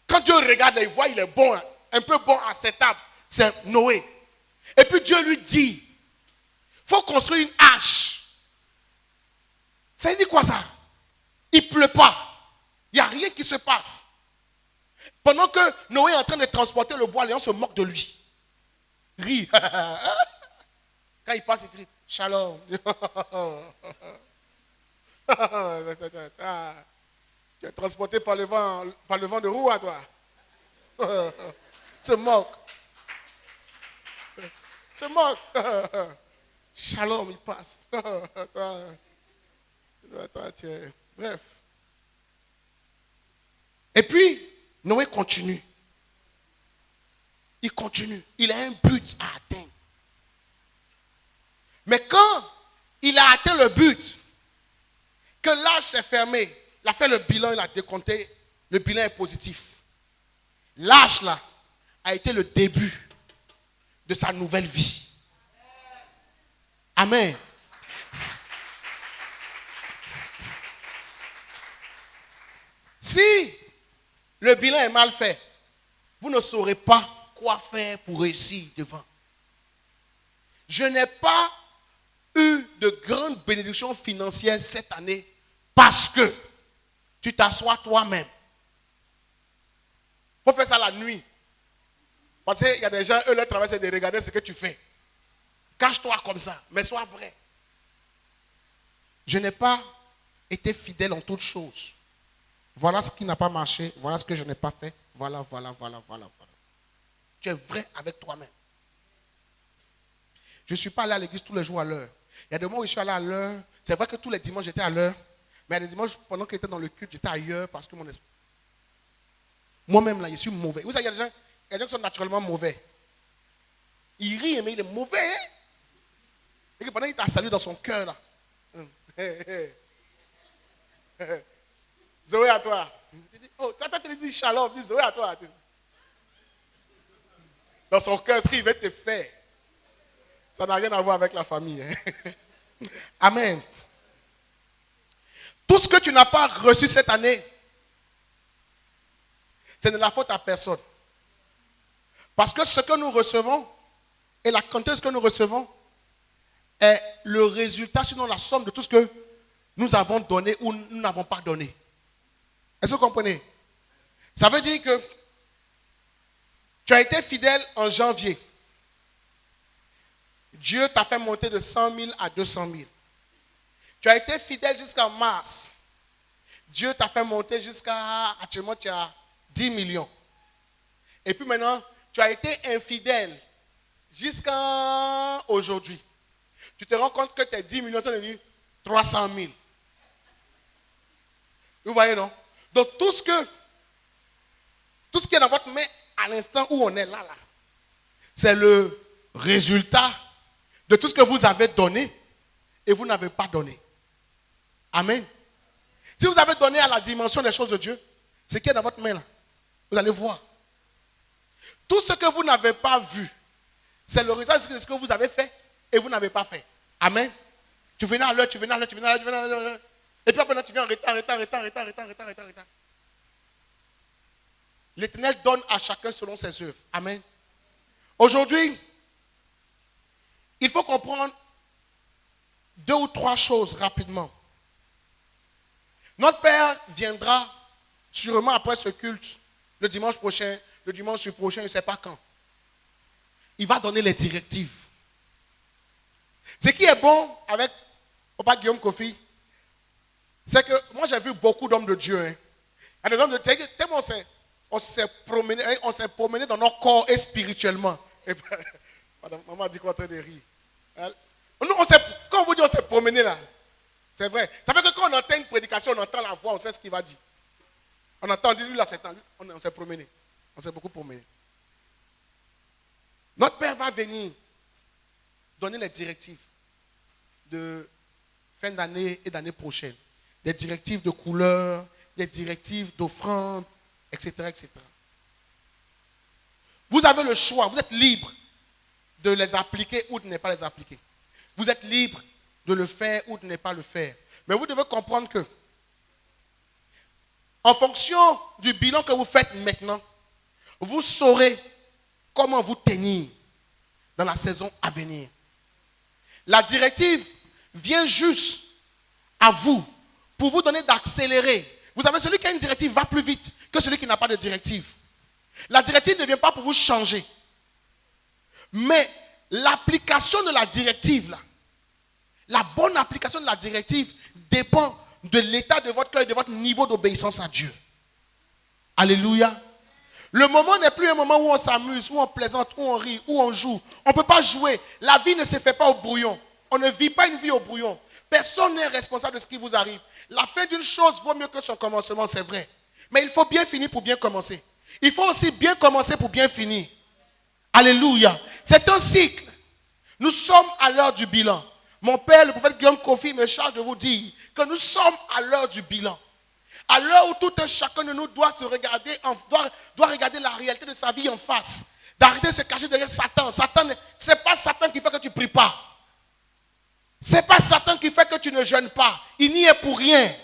quand Dieu regarde, il voit, il est bon, hein, un peu bon à cette table, c'est Noé. Et puis Dieu lui dit, il faut construire une arche. Ça dit quoi ça? Il ne pleut pas. Il n'y a rien qui se passe. Pendant que Noé est en train de transporter le bois, les gens se moquent de lui. Rit. Quand il passe, il crie, Shalom. Tu es transporté par le vent de roue à toi. Se moque. Se moque. Shalom, il passe. Bref. Et puis, Noé continue. Il continue. Il a un but à atteindre. Mais quand il a atteint le but, que l'âge s'est fermé, il a fait le bilan, il a décompté, le bilan est positif. L'âge là a été le début de sa nouvelle vie. Amen. Si le bilan est mal fait, vous ne saurez pas quoi faire pour réussir devant. Je n'ai pas eu de grande bénédiction financière cette année parce que tu t'assois toi-même. Il faut faire ça la nuit. Parce qu'il y a des gens, eux, leur travail, c'est de regarder ce que tu fais. Cache-toi comme ça, mais sois vrai. Je n'ai pas été fidèle en toutes choses. Voilà ce qui n'a pas marché. Voilà ce que je n'ai pas fait. Voilà. Tu es vrai avec toi-même. Je ne suis pas allé à l'église tous les jours à l'heure. Il y a des moments où je suis allé à l'heure. C'est vrai que tous les dimanches, j'étais à l'heure. Mais il y a des dimanches, pendant que j'étais dans le culte, j'étais ailleurs parce que mon esprit. Moi-même, là, je suis mauvais. Vous savez, il y a des gens qui sont naturellement mauvais. Il rit, mais il est mauvais. Hein? Et que pendant qu'il t'a salué dans son cœur, là. Zoé à toi. Oh, toi, tu lui dis shalom, dis Zoé à toi. Dans son cœur, il va te faire. Ça n'a rien à voir avec la famille. Hein? Amen. Tout ce que tu n'as pas reçu cette année, c'est de la faute à personne. Parce que ce que nous recevons et la quantité de ce que nous recevons est le résultat, sinon la somme de tout ce que nous avons donné ou nous n'avons pas donné. Est-ce que vous comprenez? Ça veut dire que tu as été fidèle en janvier. Dieu t'a fait monter de 100 000 à 200 000. Tu as été fidèle jusqu'en mars. Dieu t'a fait monter jusqu'à, actuellement, tu as 10 millions. Et puis maintenant, tu as été infidèle jusqu'à aujourd'hui. Tu te rends compte que tes 10 millions sont devenus 300 000. Vous voyez, non? Donc, tout ce qui est dans votre main à l'instant où on est là, c'est le résultat de tout ce que vous avez donné et vous n'avez pas donné. Amen. Si vous avez donné à la dimension des choses de Dieu, ce qui est dans votre main là, vous allez voir. Tout ce que vous n'avez pas vu, c'est le résultat de ce que vous avez fait et vous n'avez pas fait. Amen. Tu venais à l'heure, tu venais à l'heure. Et puis après, tu viens en retard. L'Éternel donne à chacun selon ses œuvres. Amen. Aujourd'hui, il faut comprendre 2 ou 3 choses rapidement. Notre Père viendra sûrement après ce culte, le dimanche prochain, le dimanche prochain, je ne sais pas quand. Il va donner les directives. Ce qui est bon avec Papa Guillaume Kofi, c'est que moi j'ai vu beaucoup d'hommes de Dieu. Hein. Il y a des hommes de Dieu, tellement on s'est promené dans notre corps et spirituellement. Et puis, maman dit qu'on est en train de rire. Nous, quand on vous dit on s'est promené là, c'est vrai. Ça fait que quand on entend une prédication, on entend la voix, on sait ce qu'il va dire. On entend, lui là, on s'est promené. On s'est beaucoup promené. Notre Père va venir donner les directives de fin d'année et d'année prochaine. Des directives de couleur, des directives d'offrande, etc., etc. Vous avez le choix, vous êtes libre de les appliquer ou de ne pas les appliquer. Vous êtes libre de le faire ou de ne pas le faire. Mais vous devez comprendre que, en fonction du bilan que vous faites maintenant, vous saurez comment vous tenir dans la saison à venir. La directive vient juste à vous pour vous donner d'accélérer. Vous savez, celui qui a une directive va plus vite que celui qui n'a pas de directive. La directive ne vient pas pour vous changer. Mais l'application de la directive, là, la bonne application de la directive dépend de l'état de votre cœur et de votre niveau d'obéissance à Dieu. Alléluia. Le moment n'est plus un moment où on s'amuse, où on plaisante, où on rit, où on joue. On ne peut pas jouer. La vie ne se fait pas au brouillon. On ne vit pas une vie au brouillon. Personne n'est responsable de ce qui vous arrive. La fin d'une chose vaut mieux que son commencement, c'est vrai. Mais il faut bien finir pour bien commencer. Il faut aussi bien commencer pour bien finir. Alléluia. C'est un cycle. Nous sommes à l'heure du bilan. Mon père, le prophète Guillaume Kofi, me charge de vous dire que nous sommes à l'heure du bilan. À l'heure où tout un chacun de nous doit se regarder, doit regarder la réalité de sa vie en face. D'arrêter de se cacher derrière Satan. Ce n'est pas Satan qui fait que tu ne pries pas. Ce n'est pas Satan qui fait que tu ne jeûnes pas. Il n'y est pour rien.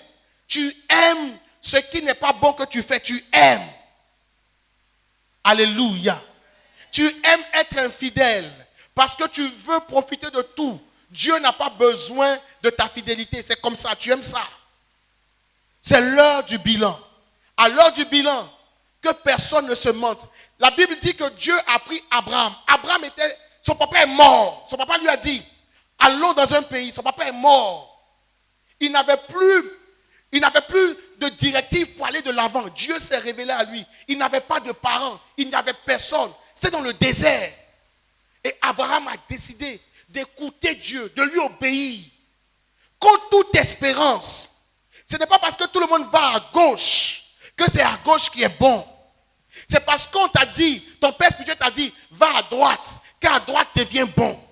Tu aimes ce qui n'est pas bon que tu fais. Tu aimes. Alléluia. Tu aimes être infidèle parce que tu veux profiter de tout. Dieu n'a pas besoin de ta fidélité. C'est comme ça. Tu aimes ça. C'est l'heure du bilan. À l'heure du bilan, que personne ne se mente. La Bible dit que Dieu a pris Abraham. Son papa est mort. Son papa lui a dit, allons dans un pays. Son papa est mort. Il n'avait plus Il n'avait plus de directive pour aller de l'avant. Dieu s'est révélé à lui. Il n'avait pas de parents. Il n'y avait personne. C'est dans le désert. Et Abraham a décidé d'écouter Dieu, de lui obéir. Contre toute espérance. Ce n'est pas parce que tout le monde va à gauche que c'est à gauche qui est bon. C'est parce qu'on t'a dit, ton père spirituel t'a dit, va à droite, qu'à droite devient bon.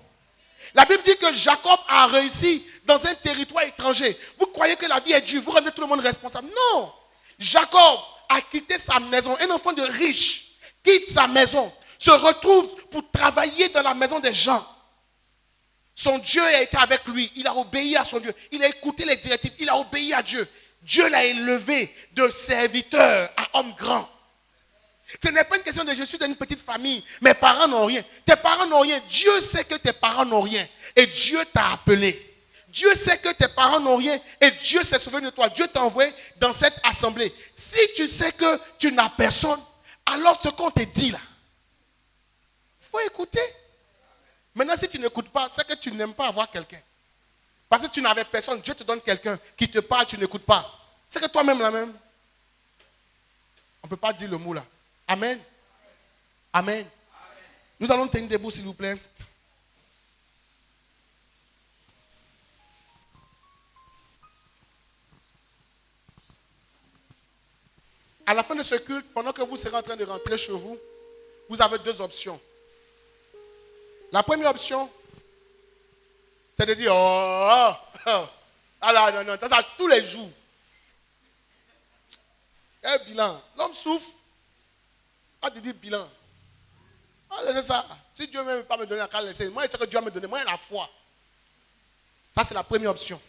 La Bible dit que Jacob a réussi dans un territoire étranger. Vous croyez que la vie est dure, vous rendez tout le monde responsable. Non. Jacob a quitté sa maison. Un enfant de riche quitte sa maison, se retrouve pour travailler dans la maison des gens. Son Dieu a été avec lui. Il a obéi à son Dieu. Il a écouté les directives. Il a obéi à Dieu. Dieu l'a élevé de serviteur à homme grand. Ce n'est pas une question de je suis dans une petite famille. Mes parents n'ont rien. Tes parents n'ont rien. Dieu sait que tes parents n'ont rien. Et Dieu t'a appelé. Dieu sait que tes parents n'ont rien. Et Dieu s'est souvenu de toi. Dieu t'a envoyé dans cette assemblée. Si tu sais que tu n'as personne, alors ce qu'on te dit là, il faut écouter. Maintenant, si tu n'écoutes pas, c'est que tu n'aimes pas avoir quelqu'un. Parce que tu n'avais personne. Dieu te donne quelqu'un qui te parle, tu n'écoutes pas. C'est que toi-même la même. On ne peut pas dire le mot là. Amen. Amen. Nous allons tenir debout, s'il vous plaît. À la fin de ce culte, pendant que vous serez en train de rentrer chez vous, vous avez deux options. La première option, c'est de dire, ah là, non, ça tous les jours. Quel bilan. L'homme souffre. Ah, tu dis bilan. Ah, c'est ça. Si Dieu ne veut pas me donner la carte, moi, je sais que Dieu va me donner. Moi, j'ai la foi. Ça, c'est la première option.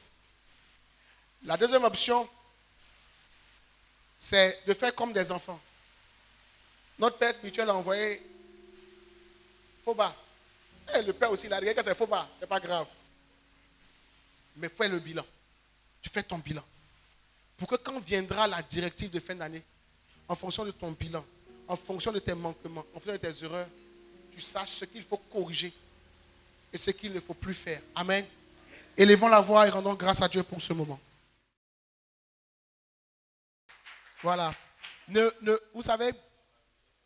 La deuxième option, c'est de faire comme des enfants. Notre père spirituel a envoyé Foba. Et le père aussi, il a dit que c'est Foba. Ce n'est pas grave. Mais fais le bilan. Tu fais ton bilan. Pour que quand viendra la directive de fin d'année, en fonction de ton bilan, en fonction de tes manquements, en fonction de tes erreurs, tu saches ce qu'il faut corriger et ce qu'il ne faut plus faire. Amen. Élevons la voix et rendons grâce à Dieu pour ce moment. Voilà. Vous savez,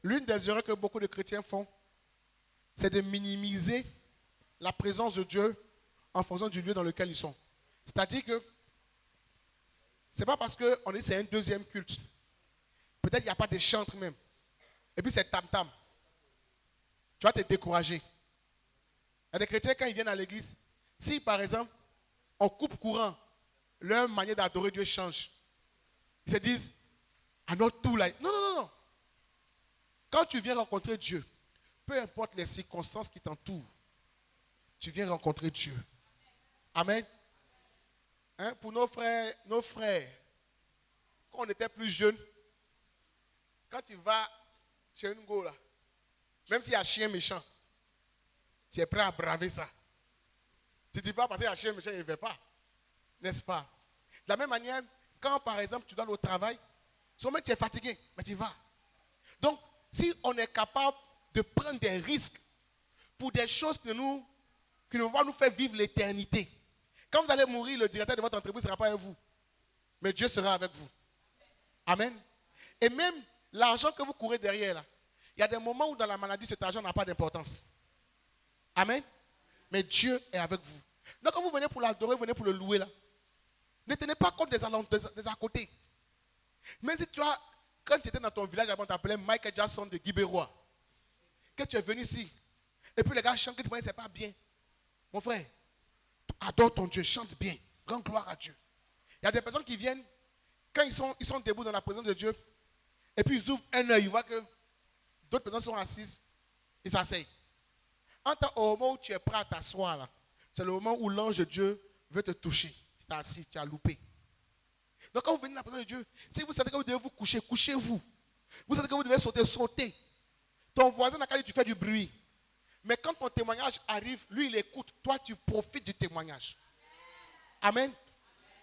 l'une des erreurs que beaucoup de chrétiens font, c'est de minimiser la présence de Dieu en fonction du lieu dans lequel ils sont. C'est-à-dire que ce n'est pas parce qu'on dit que c'est un deuxième culte. Peut-être qu'il n'y a pas de chantres même. Et puis c'est tam-tam. Tu vas te décourager. Il y a des chrétiens, quand ils viennent à l'église, si par exemple, on coupe courant, leur manière d'adorer Dieu change. Ils se disent, ah non, tout là. Non, non, non, non. Quand tu viens rencontrer Dieu, peu importe les circonstances qui t'entourent, tu viens rencontrer Dieu. Amen. Hein, pour nos frères, quand on était plus jeunes, quand tu vas chez un go là, même s'il y a un chien méchant, tu es prêt à braver ça. Tu ne dis pas parce qu'il y a un chien méchant, il ne veut pas. N'est-ce pas? De la même manière, quand par exemple tu dois aller au travail, sûrement tu es fatigué, mais tu vas. Donc, si on est capable de prendre des risques pour des choses qui ne vont pas nous faire vivre l'éternité. Quand vous allez mourir, le directeur de votre entreprise ne sera pas avec vous. Mais Dieu sera avec vous. Amen. Et même l'argent que vous courez derrière, là, il y a des moments où dans la maladie, cet argent n'a pas d'importance. Amen. Mais Dieu est avec vous. Donc quand vous venez pour l'adorer, vous venez pour le louer là. Ne tenez pas compte des à côté. Même si tu as, quand tu étais dans ton village, on t'appelait Michael Jackson de Guibérois. Que tu es venu ici. Et puis les gars chantent que tu ne c'est pas bien. Mon frère, adore ton Dieu, chante bien. Rends gloire à Dieu. Il y a des personnes qui viennent, quand ils sont debout dans la présence de Dieu, et puis ils ouvrent un œil, ils voient que d'autres personnes sont assises, ils s'asseyent. Au moment où tu es prêt à t'asseoir, là, c'est le moment où l'ange de Dieu veut te toucher. Tu t'es assis, tu as loupé. Donc quand vous venez dans la présence de Dieu, si vous savez que vous devez vous coucher, couchez-vous. Vous savez que vous devez sauter, sautez. Ton voisin n'a qu'à dire tu fais du bruit. Mais quand ton témoignage arrive, lui il écoute, toi tu profites du témoignage. Amen.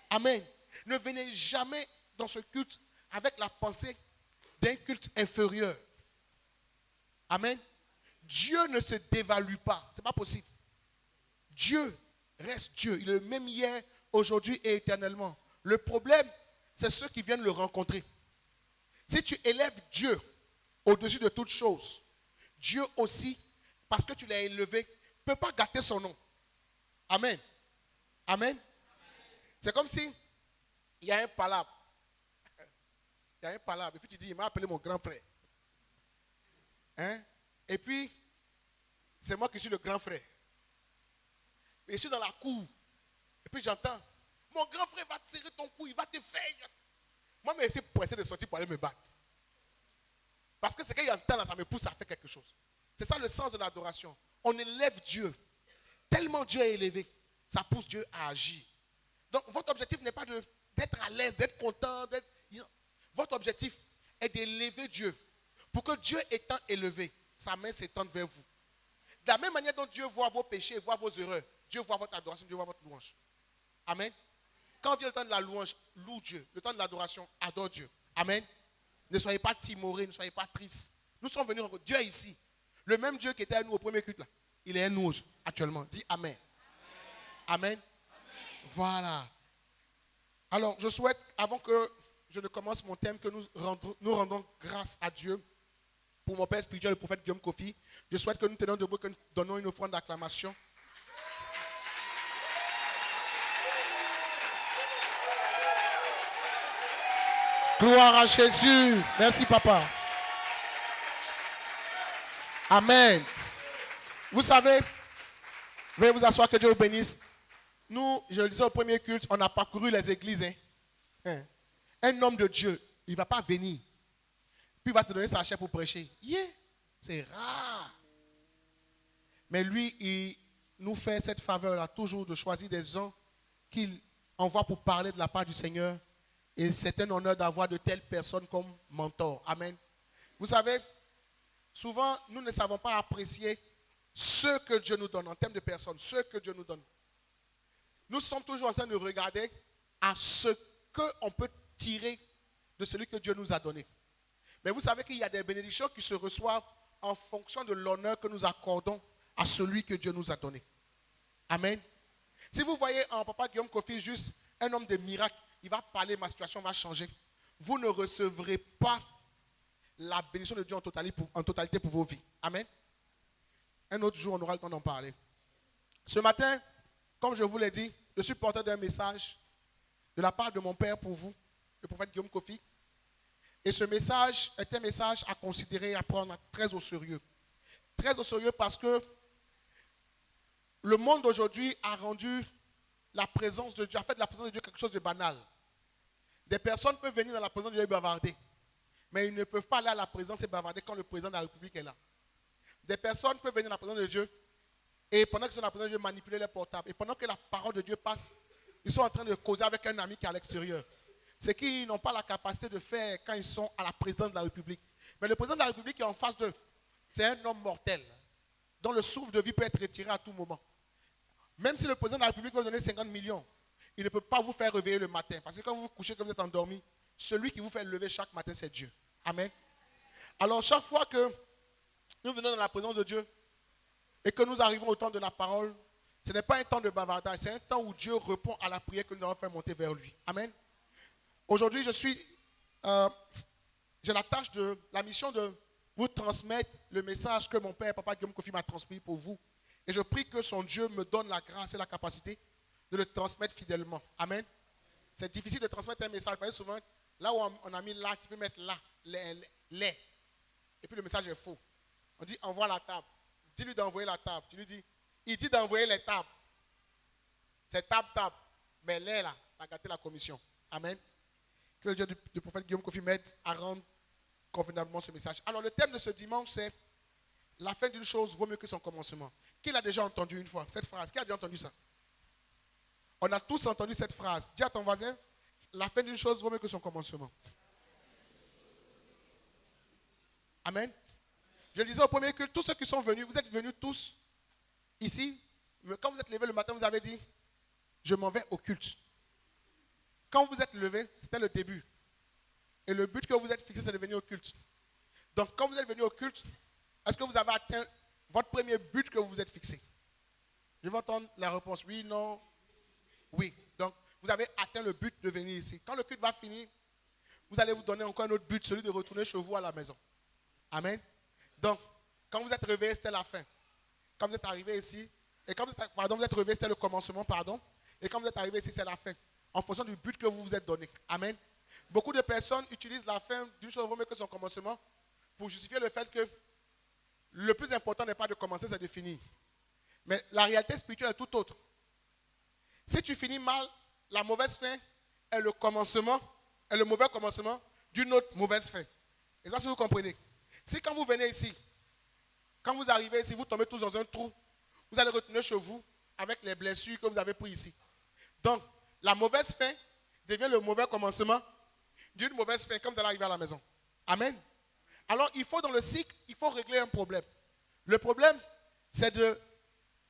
Amen. Ne venez jamais dans ce culte avec la pensée d'un culte inférieur. Amen. Dieu ne se dévalue pas. Ce n'est pas possible. Dieu reste Dieu. Il est le même hier, aujourd'hui et éternellement. Le problème, c'est ceux qui viennent le rencontrer. Si tu élèves Dieu au-dessus de toutes choses, Dieu aussi, parce que tu l'as élevé, ne peut pas gâter son nom. Amen. Amen. C'est comme si il y a un palabre. Il y a un palabre. Et puis tu dis, il m'a appelé mon grand frère. Hein? Et puis, c'est moi qui suis le grand frère. Et je suis dans la cour. Et puis j'entends, mon grand frère va te serrer ton cou, il va te faire. Moi, je suis pressé de sortir pour aller me battre. Parce que ce qu'il y a en temps là, ça me pousse à faire quelque chose. C'est ça le sens de l'adoration. On élève Dieu. Tellement Dieu est élevé, ça pousse Dieu à agir. Donc, votre objectif n'est pas d'être à l'aise, d'être content. Votre objectif est d'élever Dieu. Pour que Dieu étant élevé, sa main s'étende vers vous. De la même manière dont Dieu voit vos péchés, voit vos erreurs, Dieu voit votre adoration, Dieu voit votre louange. Amen. Quand vient le temps de la louange, loue Dieu. Le temps de l'adoration, adore Dieu. Amen. Ne soyez pas timorés, ne soyez pas tristes. Nous sommes venus, Dieu est ici. Le même Dieu qui était à nous au premier culte, là, il est à nous actuellement. Dis Amen. Amen. Amen. Voilà. Alors, je souhaite, avant que je ne commence mon thème, que nous rendons grâce à Dieu pour mon père spirituel, le prophète Guillaume Kofi. Je souhaite que nous tenions debout, que nous donnons une offrande d'acclamation. Gloire à Jésus. Merci, papa. Amen. Vous savez, veuillez vous asseoir, que Dieu vous bénisse. Nous, je le disais au premier culte, on a parcouru les églises. Un homme de Dieu, il ne va pas venir. Puis il va te donner sa chair pour prêcher. C'est rare. Mais lui, il nous fait cette faveur-là, toujours de choisir des gens qu'il envoie pour parler de la part du Seigneur. Et c'est un honneur d'avoir de telles personnes comme mentor. Amen. Vous savez, souvent, nous ne savons pas apprécier ce que Dieu nous donne en termes de personnes, ce que Dieu nous donne. Nous sommes toujours en train de regarder à ce qu'on peut tirer de celui que Dieu nous a donné. Mais vous savez qu'il y a des bénédictions qui se reçoivent en fonction de l'honneur que nous accordons à celui que Dieu nous a donné. Amen. Si vous voyez en papa Guillaume Kofi juste un homme de miracle, il va parler, ma situation va changer. Vous ne recevrez pas la bénédiction de Dieu en totalité pour vos vies. Amen. Un autre jour, on aura le temps d'en parler. Ce matin, comme je vous l'ai dit, je suis porteur d'un message de la part de mon père pour vous, le prophète Guillaume Kofi. Et ce message est un message à considérer et à prendre très au sérieux. Très au sérieux parce que le monde d'aujourd'hui a rendu la présence de Dieu, a fait de la présence de Dieu quelque chose de banal. Des personnes peuvent venir dans la présence de Dieu et bavarder. Mais ils ne peuvent pas aller à la présence et bavarder quand le président de la République est là. Des personnes peuvent venir dans la présence de Dieu et pendant qu'ils sont dans la présence de Dieu, manipuler les portables. Et pendant que la parole de Dieu passe, ils sont en train de causer avec un ami qui est à l'extérieur. C'est qu'ils n'ont pas la capacité de faire quand ils sont à la présidence de la République. Mais le président de la République qui est en face d'eux, c'est un homme mortel dont le souffle de vie peut être retiré à tout moment. Même si le président de la République va vous donner 50 millions, il ne peut pas vous faire réveiller le matin. Parce que quand vous vous couchez, quand vous êtes endormi, celui qui vous fait lever chaque matin, c'est Dieu. Amen. Alors chaque fois que nous venons dans la présence de Dieu et que nous arrivons au temps de la parole, ce n'est pas un temps de bavardage, c'est un temps où Dieu répond à la prière que nous avons fait monter vers lui. Amen. Aujourd'hui, j'ai la mission de vous transmettre le message que mon père, papa Guillaume Kofi, m'a transmis pour vous. Et je prie que son Dieu me donne la grâce et la capacité de le transmettre fidèlement. Amen. C'est difficile de transmettre un message. Vous voyez souvent, là où on a mis là, tu peux mettre là, les. Et puis le message est faux. On dit envoie la table. Dis-lui d'envoyer la table. Tu lui dis, il dit d'envoyer les tables. C'est table. Mais les là, ça a gâté la commission. Amen. Que le Dieu du prophète Guillaume Kofi m'aide à rendre convenablement ce message. Alors le thème de ce dimanche, c'est la fin d'une chose vaut mieux que son commencement. Qui l'a déjà entendu une fois, cette phrase? Qui a déjà entendu ça? On a tous entendu cette phrase. Dis à ton voisin, la fin d'une chose vaut mieux que son commencement. Amen. Je le disais au premier culte, tous ceux qui sont venus, vous êtes venus tous ici. Quand vous êtes levés le matin, vous avez dit, je m'en vais au culte. Quand vous êtes levés, c'était le début. Et le but que vous êtes fixé, c'est de venir au culte. Donc, quand vous êtes venu au culte, est-ce que vous avez atteint votre premier but que vous vous êtes fixé? Je vais entendre la réponse oui, non, oui. Donc, vous vous avez atteint le but de venir ici. Quand le culte va finir, vous allez vous donner encore un autre but, celui de retourner chez vous à la maison. Amen. Donc, quand vous êtes réveillé, c'était la fin. Quand vous êtes arrivé ici, et quand vous êtes réveillé, c'était le commencement, pardon. Et quand vous êtes arrivé ici, c'est la fin. En fonction du but que vous vous êtes donné. Amen. Beaucoup de personnes utilisent la fin d'une chose mieux que son commencement pour justifier le fait que le plus important n'est pas de commencer, c'est de finir. Mais la réalité spirituelle est tout autre. Si tu finis mal, la mauvaise fin est le commencement, est le mauvais commencement d'une autre mauvaise fin. Et ça, si vous comprenez. Si quand vous venez ici, quand vous arrivez ici, vous tombez tous dans un trou, vous allez retourner chez vous avec les blessures que vous avez prises ici. Donc, la mauvaise fin devient le mauvais commencement d'une mauvaise fin quand vous allez arriver à la maison. Amen. Alors, il faut dans le cycle, il faut régler un problème. Le problème, c'est de,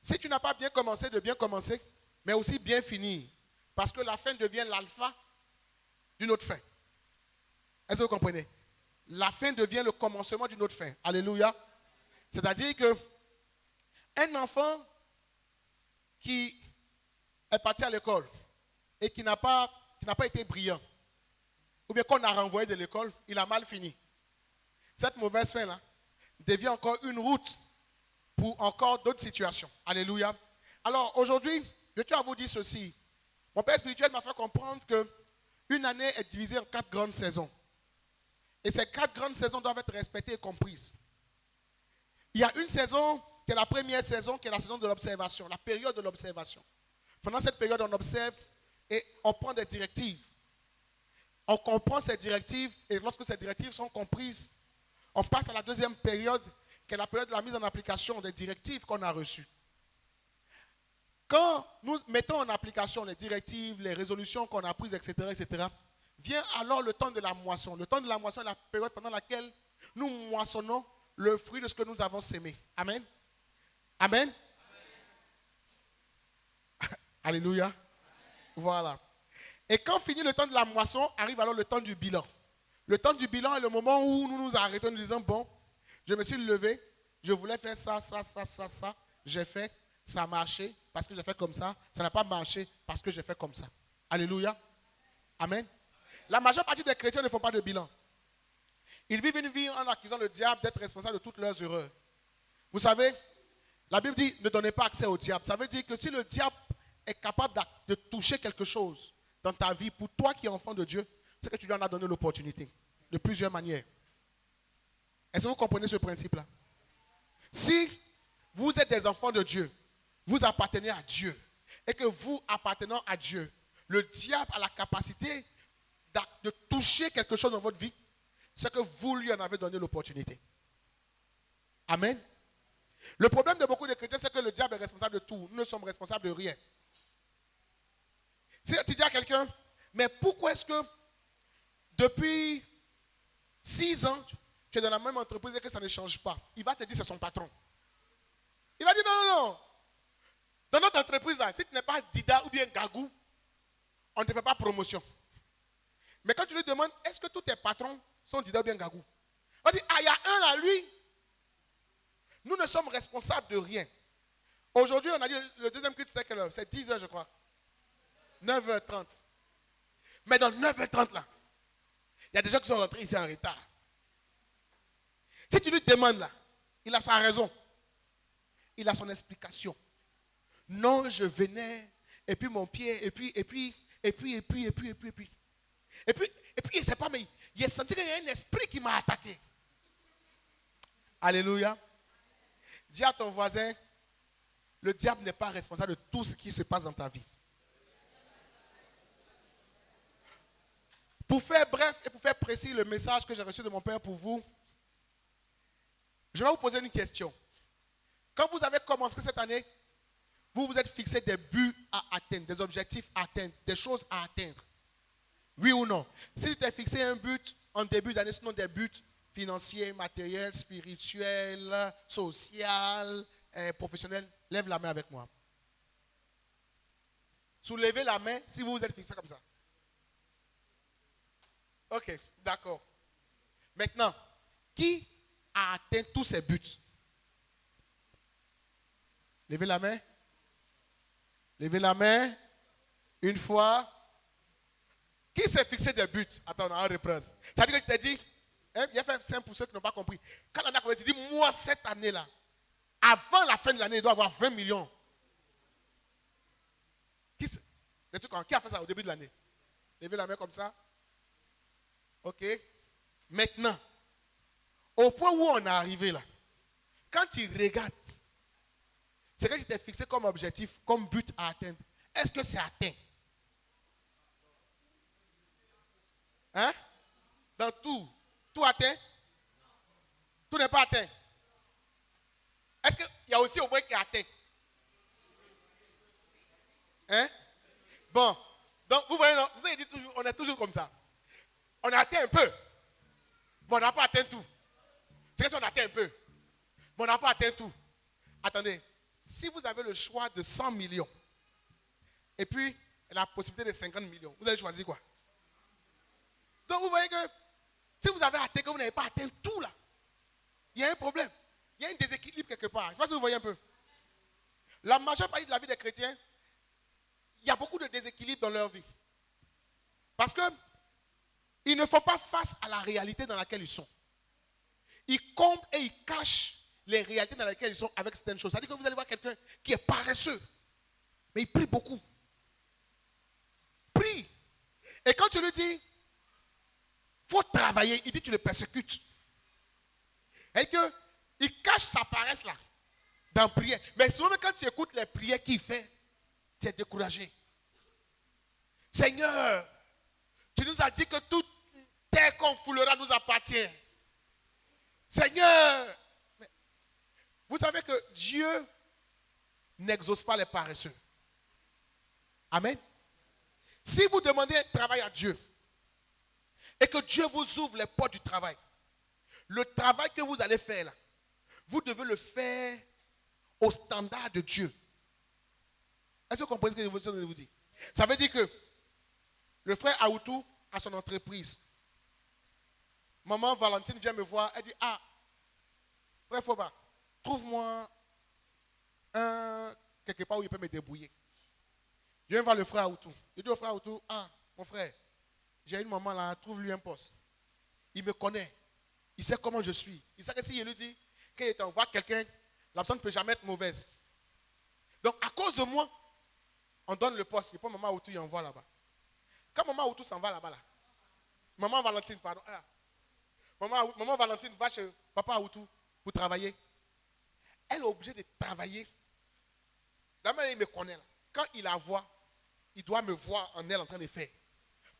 si tu n'as pas bien commencé, de bien commencer, mais aussi bien finir. Parce que la fin devient l'alpha d'une autre fin. Est-ce que vous comprenez? La fin devient le commencement d'une autre fin. Alléluia. C'est-à-dire que un enfant qui est parti à l'école et qui n'a pas été brillant, ou bien qu'on a renvoyé de l'école, il a mal fini. Cette mauvaise fin-là devient encore une route pour encore d'autres situations. Alléluia. Alors aujourd'hui, je tiens à vous dire ceci. Mon père spirituel m'a fait comprendre qu'une année est divisée en 4 grandes saisons. Et ces 4 grandes saisons doivent être respectées et comprises. Il y a une saison qui est la première saison, qui est la saison de l'observation, la période de l'observation. Pendant cette période, on observe et on prend des directives. On comprend ces directives et lorsque ces directives sont comprises, on passe à la deuxième période, qui est la période de la mise en application des directives qu'on a reçues. Quand nous mettons en application les directives, les résolutions qu'on a prises, etc., vient alors le temps de la moisson. Le temps de la moisson est la période pendant laquelle nous moissonnons le fruit de ce que nous avons sémé. Amen. Amen. Alléluia. Amen. Voilà. Et quand finit le temps de la moisson, arrive alors le temps du bilan. Le temps du bilan est le moment où nous nous arrêtons, nous disons, bon, je me suis levé, je voulais faire ça, j'ai fait, ça a marché parce que j'ai fait comme ça n'a pas marché parce que j'ai fait comme ça. Alléluia. Amen. La majeure partie des chrétiens ne font pas de bilan. Ils vivent une vie en accusant le diable d'être responsable de toutes leurs erreurs. Vous savez, la Bible dit ne donnez pas accès au diable. Ça veut dire que si le diable est capable de toucher quelque chose dans ta vie, pour toi qui es enfant de Dieu, c'est que tu lui en as donné l'opportunité de plusieurs manières. Est-ce que vous comprenez ce principe-là? Si vous êtes des enfants de Dieu, vous appartenez à Dieu, et que vous appartenant à Dieu, le diable a la capacité de toucher quelque chose dans votre vie, c'est que vous lui en avez donné l'opportunité. Amen. Le problème de beaucoup de chrétiens, c'est que le diable est responsable de tout. Nous ne sommes responsables de rien. Si tu dis à quelqu'un, mais pourquoi est-ce que depuis 6 ans, tu es dans la même entreprise et que ça ne change pas? Il va te dire que c'est son patron. Il va dire non. Dans notre entreprise, là, si tu n'es pas Dida ou bien Gagou, on ne te fait pas promotion. Mais quand tu lui demandes, est-ce que tous tes patrons sont Dida ou bien Gagou? On dit, il y a un là, lui. Nous ne sommes responsables de rien. Aujourd'hui, on a dit, le deuxième culte, c'était quelle heure? C'est 10h, je crois. 9h30. Mais dans 9h30, là, il y a des gens qui sont rentrés ici en retard. Si tu lui demandes, là, il a sa raison. Il a son explication. Non, je venais, et puis mon pied, et puis, il ne sait pas, mais il a senti qu'il y a un esprit qui m'a attaqué. Alléluia. Dis à ton voisin, le diable n'est pas responsable de tout ce qui se passe dans ta vie. Pour faire bref et pour faire précis le message que j'ai reçu de mon Père pour vous, je vais vous poser une question. Quand vous avez commencé cette année, vous vous êtes fixé des buts à atteindre, des objectifs à atteindre, des choses à atteindre. Oui ou non? Si tu t'es fixé un but en début d'année, sinon des buts financiers, matériels, spirituels, social, professionnels, lève la main avec moi. Soulevez la main si vous vous êtes fixé comme ça. Ok, d'accord. Maintenant, qui a atteint tous ces buts? Levez la main. Levez la main. Une fois, Qui s'est fixé des buts? Attends, on va reprendre. Ça veut dire que tu t'es dit, hein, il y a fait simple pour ceux qui n'ont pas compris. Quand on a commencé, tu dis, moi, cette année-là, avant la fin de l'année, il doit avoir 20 millions. Qui a fait ça au début de l'année? Levez la main comme ça. Ok. Maintenant, au point où on est arrivé là, quand tu regardes, c'est que tu t'es fixé comme objectif, comme but à atteindre. Est-ce que c'est atteint? Hein? Dans tout. Tout atteint? Tout n'est pas atteint. Est-ce qu'il y a aussi au moins qui est atteint? Hein? Bon. Donc, vous voyez, non? C'est ça qu'il dit toujours, on est toujours comme ça. On a atteint un peu. Mais on n'a pas atteint tout. C'est qu'on a atteint un peu. Mais on n'a pas atteint tout. Attendez. Si vous avez le choix de 100 millions, et puis la possibilité de 50 millions, vous allez choisir quoi? Donc, vous voyez que si vous avez atteint, que vous n'avez pas atteint tout là, il y a un problème. Il y a un déséquilibre quelque part. Je ne sais pas si vous voyez un peu. La majeure partie de la vie des chrétiens, il y a beaucoup de déséquilibre dans leur vie. Parce que ils ne font pas face à la réalité dans laquelle ils sont. Ils comblent et ils cachent les réalités dans lesquelles ils sont avec certaines choses. C'est-à-dire que vous allez voir quelqu'un qui est paresseux, mais il prie beaucoup. Prie. Et quand tu lui dis, il faut travailler, il dit tu le persécutes. Et qu'il cache sa paresse là, dans la prière. Mais souvent quand tu écoutes les prières qu'il fait, tu es découragé. Seigneur, tu nous as dit que toute terre qu'on foulera nous appartient. Seigneur, mais vous savez que Dieu n'exauce pas les paresseux. Amen. Si vous demandez un travail à Dieu et que Dieu vous ouvre les portes du travail, le travail que vous allez faire là, vous devez le faire au standard de Dieu. Est-ce que vous comprenez ce que je vous dis? Ça veut dire que le frère Aoutou a son entreprise. Maman Valentine vient me voir, elle dit, ah, frère Foba, trouve-moi quelque part où il peut me débrouiller. Je viens voir le frère Aoutou. Je dis au frère Aoutou, ah, mon frère, j'ai une maman là, trouve-lui un poste. Il me connaît. Il sait comment je suis. Il sait que si je lui dis qu'il t'envoie quelqu'un, la personne ne peut jamais être mauvaise. Donc, à cause de moi, on donne le poste. Il prend maman Aoutou, il envoie là-bas. Quand maman Aoutou s'en va là-bas, là, maman Valentine, pardon. Ah, maman Valentine va chez papa Aoutou pour travailler. Elle est obligée de travailler. D'abord, il me connaît. Là. Quand il la voit, il doit me voir en elle en train de faire.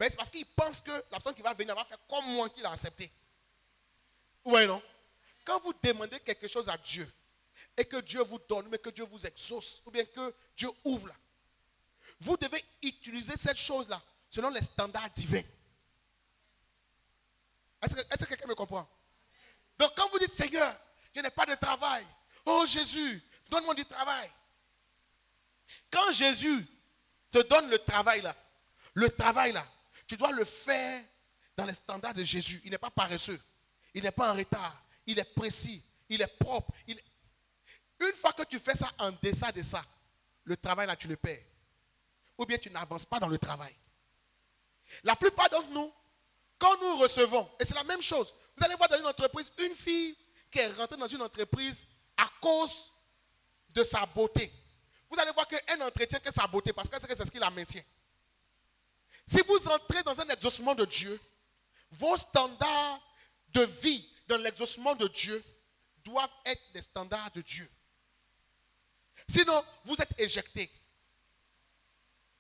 Mais c'est parce qu'il pense que la personne qui va venir va faire comme moi qu'il a accepté. Oui, non? Quand vous demandez quelque chose à Dieu, et que Dieu vous donne, mais que Dieu vous exauce, ou bien que Dieu ouvre là, vous devez utiliser cette chose-là selon les standards divins. Est-ce que quelqu'un me comprend? Donc quand vous dites, Seigneur, je n'ai pas de travail. Oh Jésus, donne-moi du travail. Quand Jésus te donne le travail là, tu dois le faire dans les standards de Jésus. Il n'est pas paresseux. Il n'est pas en retard. Il est précis. Il est propre. Une fois que tu fais ça en deçà de ça, le travail là, tu le perds. Ou bien tu n'avances pas dans le travail. La plupart d'entre nous, quand nous recevons, et c'est la même chose, vous allez voir dans une entreprise, une fille qui est rentrée dans une entreprise à cause de sa beauté. Vous allez voir qu'elle n'entretient que sa beauté parce que c'est ce qui la maintient. Si vous entrez dans un exaucement de Dieu, vos standards de vie dans l'exaucement de Dieu doivent être des standards de Dieu. Sinon, vous êtes éjecté.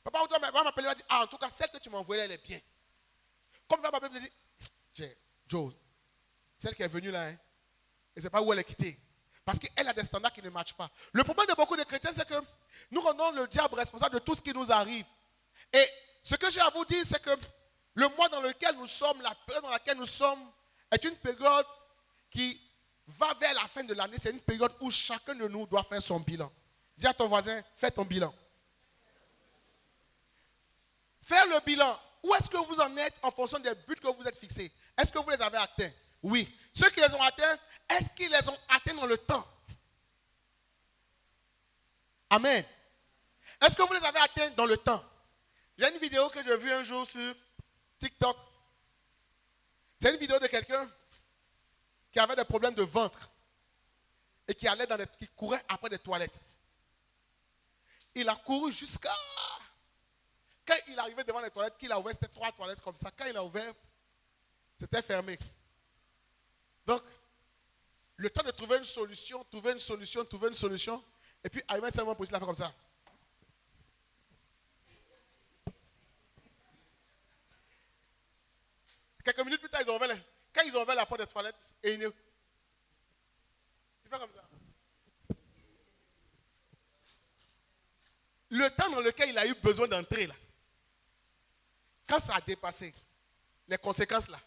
Papa va m'appeler et va dire, ah, en tout cas, celle que tu m'as envoyée, elle est bien. Comme il va m'appeler et dire, tiens, Joe, celle qui est venue là, hein, et je ne sais pas où elle est quittée. Parce qu'elle a des standards qui ne matchent pas. Le problème de beaucoup de chrétiens, c'est que nous rendons le diable responsable de tout ce qui nous arrive. Et ce que j'ai à vous dire, c'est que le mois dans lequel nous sommes, la période dans laquelle nous sommes, est une période qui va vers la fin de l'année. C'est une période où chacun de nous doit faire son bilan. Dis à ton voisin, fais ton bilan. Faire le bilan. Où est-ce que vous en êtes en fonction des buts que vous êtes fixés? Est-ce que vous les avez atteints? Oui. Ceux qui les ont atteints, est-ce qu'ils les ont atteints dans le temps? Amen. Est-ce que vous les avez atteints dans le temps? J'ai une vidéo que j'ai vue un jour sur TikTok. C'est une vidéo de quelqu'un qui avait des problèmes de ventre et qui courait après des toilettes. Il a couru jusqu'à... Quand il arrivait devant les toilettes, qu'il a ouvert, c'était 3 toilettes comme ça. Quand il a ouvert, c'était fermé. Donc, le temps de trouver une solution, et puis arrivé à un moment possible, il a fait comme ça. Quelques minutes plus tard, quand ils ont ouvert la porte des toilettes, et il fait comme ça. Le temps dans lequel il a eu besoin d'entrer là, quand ça a dépassé, les conséquences là,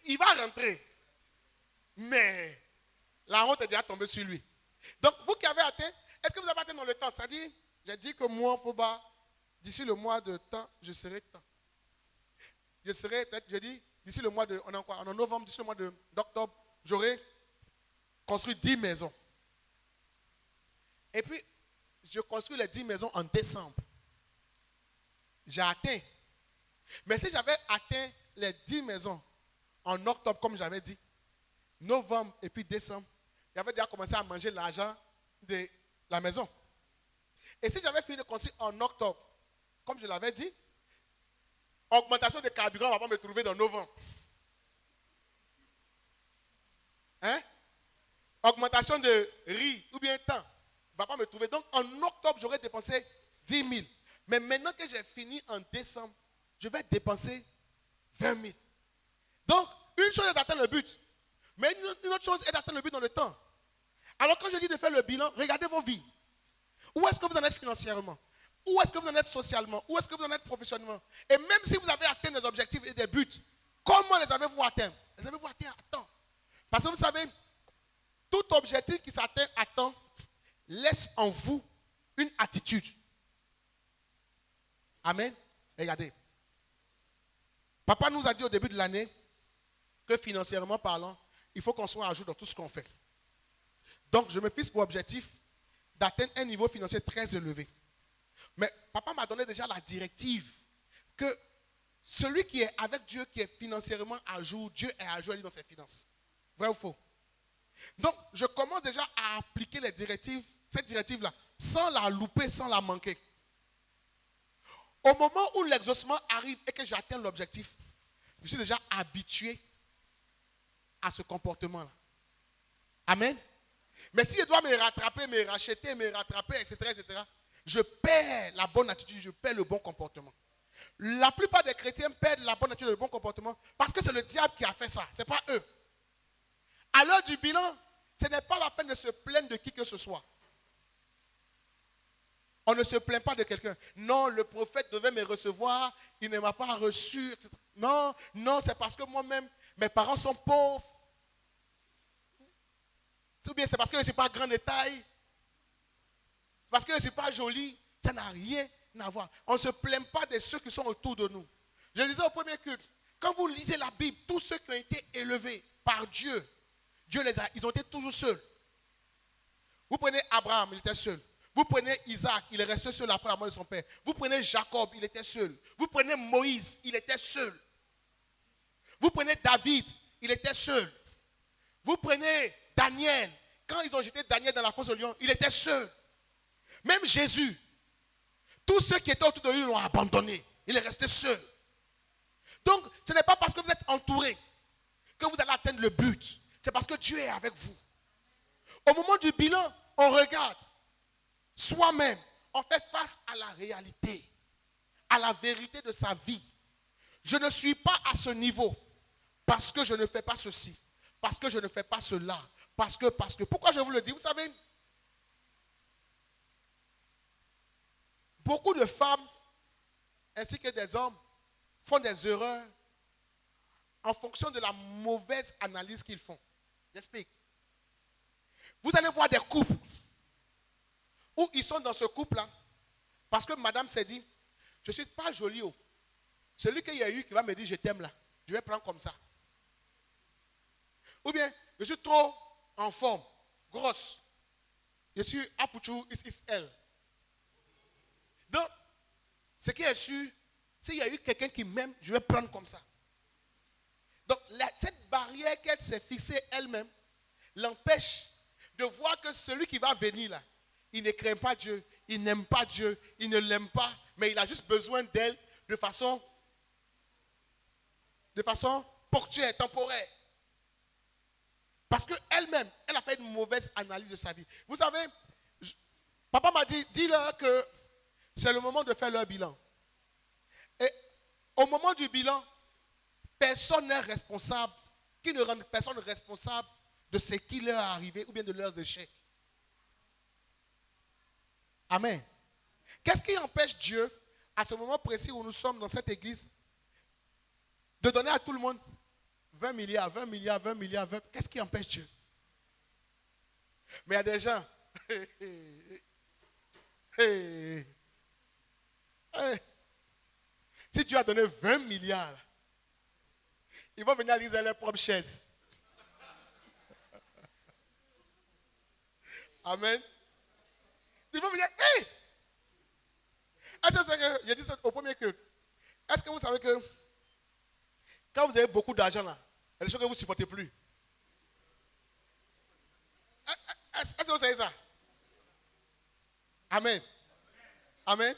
il va rentrer. Mais la honte est déjà tombée sur lui. Donc, vous qui avez atteint, est-ce que vous avez atteint dans le temps? C'est-à-dire, j'ai dit que moi, Foba, d'ici le mois de temps, je serai temps. Je serai, peut-être, j'ai dit, d'ici le mois de, on est en quoi? En novembre, d'ici le mois d'octobre, j'aurai construit 10 maisons. Et puis, je construis les 10 maisons en décembre. J'ai atteint. Mais si j'avais atteint les 10 maisons en octobre, comme j'avais dit, novembre et puis décembre, j'avais déjà commencé à manger l'argent de la maison. Et si j'avais fini de construire en octobre, comme je l'avais dit, augmentation de carburant ne va pas me trouver dans novembre. Hein? Augmentation de riz ou bien temps ne va pas me trouver. Donc en octobre, j'aurais dépensé 10 000. Mais maintenant que j'ai fini en décembre, je vais dépenser 20 000. Donc, une chose est d'atteindre le but. Mais une autre chose est d'atteindre le but dans le temps. Alors quand je dis de faire le bilan, regardez vos vies. Où est-ce que vous en êtes financièrement? Où est-ce que vous en êtes socialement? Où est-ce que vous en êtes professionnellement? Et même si vous avez atteint des objectifs et des buts, comment les avez-vous atteints? Les avez-vous atteints à temps? Parce que vous savez, tout objectif qui s'atteint à temps laisse en vous une attitude. Amen. Regardez. Papa nous a dit au début de l'année que financièrement parlant, il faut qu'on soit à jour dans tout ce qu'on fait. Donc, je me fixe pour objectif d'atteindre un niveau financier très élevé. Mais papa m'a donné déjà la directive que celui qui est avec Dieu, qui est financièrement à jour, Dieu est à jour dans ses finances. Vrai ou faux? Donc, je commence déjà à appliquer les directives, cette directive-là, sans la louper, sans la manquer. Au moment où l'exaucement arrive et que j'atteins l'objectif, je suis déjà habitué à ce comportement-là. Amen. Mais si je dois me rattraper, me racheter, me rattraper, etc., je perds la bonne attitude, je perds le bon comportement. La plupart des chrétiens perdent la bonne attitude et le bon comportement parce que c'est le diable qui a fait ça, ce n'est pas eux. À l'heure du bilan, ce n'est pas la peine de se plaindre de qui que ce soit. On ne se plaint pas de quelqu'un. Non, le prophète devait me recevoir, il ne m'a pas reçu, etc. Non, c'est parce que moi-même, mes parents sont pauvres. Ou bien c'est parce que je ne suis pas grand de taille. C'est parce que je ne suis pas joli. Ça n'a rien à voir. On ne se plaint pas de ceux qui sont autour de nous. Je le disais au premier culte, quand vous lisez la Bible, tous ceux qui ont été élevés par Dieu, ils ont été toujours seuls. Vous prenez Abraham, il était seul. Vous prenez Isaac, il est resté seul après la mort de son père. Vous prenez Jacob, il était seul. Vous prenez Moïse, il était seul. Vous prenez David, il était seul. Vous prenez Daniel, quand ils ont jeté Daniel dans la fosse au lion, il était seul. Même Jésus, tous ceux qui étaient autour de lui l'ont abandonné. Il est resté seul. Donc, ce n'est pas parce que vous êtes entouré que vous allez atteindre le but. C'est parce que Dieu est avec vous. Au moment du bilan, on regarde soi-même. On fait face à la réalité, à la vérité de sa vie. Je ne suis pas à ce niveau parce que je ne fais pas ceci, parce que je ne fais pas cela, parce que. Pourquoi je vous le dis? Vous savez, beaucoup de femmes ainsi que des hommes font des erreurs en fonction de la mauvaise analyse qu'ils font. J'explique. Vous allez voir des couples où ils sont dans ce couple-là parce que madame s'est dit, je ne suis pas jolie. Celui qu'il y a eu qui va me dire je t'aime là, je vais prendre comme ça. Ou bien, je suis trop en forme, grosse. Je suis Apuchu XXL. Donc, ce qui est sûr, s'il y a eu quelqu'un qui m'aime, je vais prendre comme ça. Donc, cette barrière qu'elle s'est fixée elle-même l'empêche de voir que celui qui va venir là, il ne craint pas Dieu, il n'aime pas Dieu, il ne l'aime pas, mais il a juste besoin d'elle de façon ponctuelle, temporaire. Parce qu'elle-même, elle a fait une mauvaise analyse de sa vie. Vous savez, papa m'a dit, dis-leur que c'est le moment de faire leur bilan. Et au moment du bilan, personne n'est responsable, qui ne rend personne responsable de ce qui leur est arrivé ou bien de leurs échecs. Amen. Qu'est-ce qui empêche Dieu, à ce moment précis où nous sommes dans cette église, de donner à tout le monde 20 milliards, 20 milliards, 20 milliards, 20... Qu'est-ce qui empêche Dieu? Mais il y a des gens. Si Dieu a donné 20 milliards, ils vont venir à l'église à leur propre chaise. Amen. Ils vont venir. Hey! Est-ce que vous savez que, je dis ça au premier culte. Est-ce que vous savez que quand vous avez beaucoup d'argent là, il y a des choses que vous ne supportez plus. Est-ce que vous savez ça? Amen. Amen.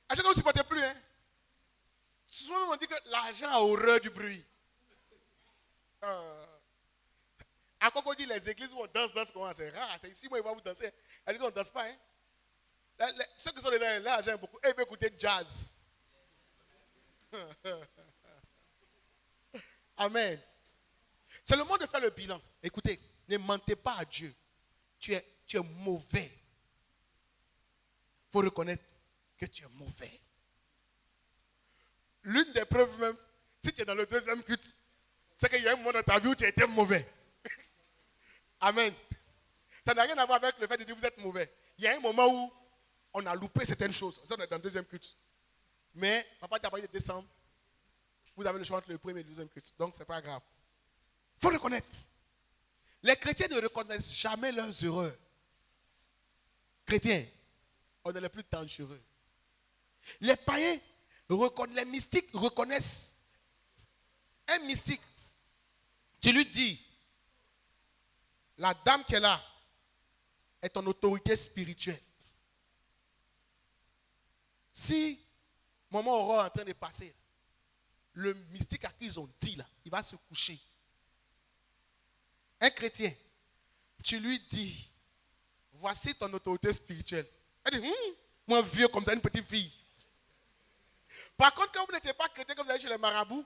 Est-ce que vous ne supportez plus? Hein? Souvent on dit que l'argent a horreur du bruit. À quoi on dit les églises où on danse, comment c'est rare. C'est ici où ils vont vous danser. Elle dit qu'on ne danse pas. Hein? Ceux qui sont dedans, l'argent est beaucoup. Ils veulent écouter jazz. Amen. C'est le moment de faire le bilan. Écoutez, ne mentez pas à Dieu. Tu es mauvais. Il faut reconnaître que tu es mauvais. L'une des preuves même, si tu es dans le deuxième culte, c'est qu'il y a un moment dans ta vie où tu as été mauvais. Amen. Ça n'a rien à voir avec le fait de dire vous êtes mauvais. Il y a un moment où on a loupé certaines choses. Ça, on est dans le deuxième culte. Mais papa t'a parlé de décembre. Vous avez le choix entre le premier et le deuxième culte. Donc, ce n'est pas grave. Il faut reconnaître. Les chrétiens ne reconnaissent jamais leurs erreurs. Chrétiens, on est les plus dangereux. Les païens, les mystiques reconnaissent. Un mystique, tu lui dis, la dame qui est là est ton autorité spirituelle. Si moment aurore est en train de passer, le mystique à qui ils ont dit là, il va se coucher. Un chrétien, tu lui dis, voici ton autorité spirituelle. Elle dit, moi vieux comme ça, une petite fille. Par contre, quand vous n'étiez pas chrétien, quand vous allez chez les marabouts,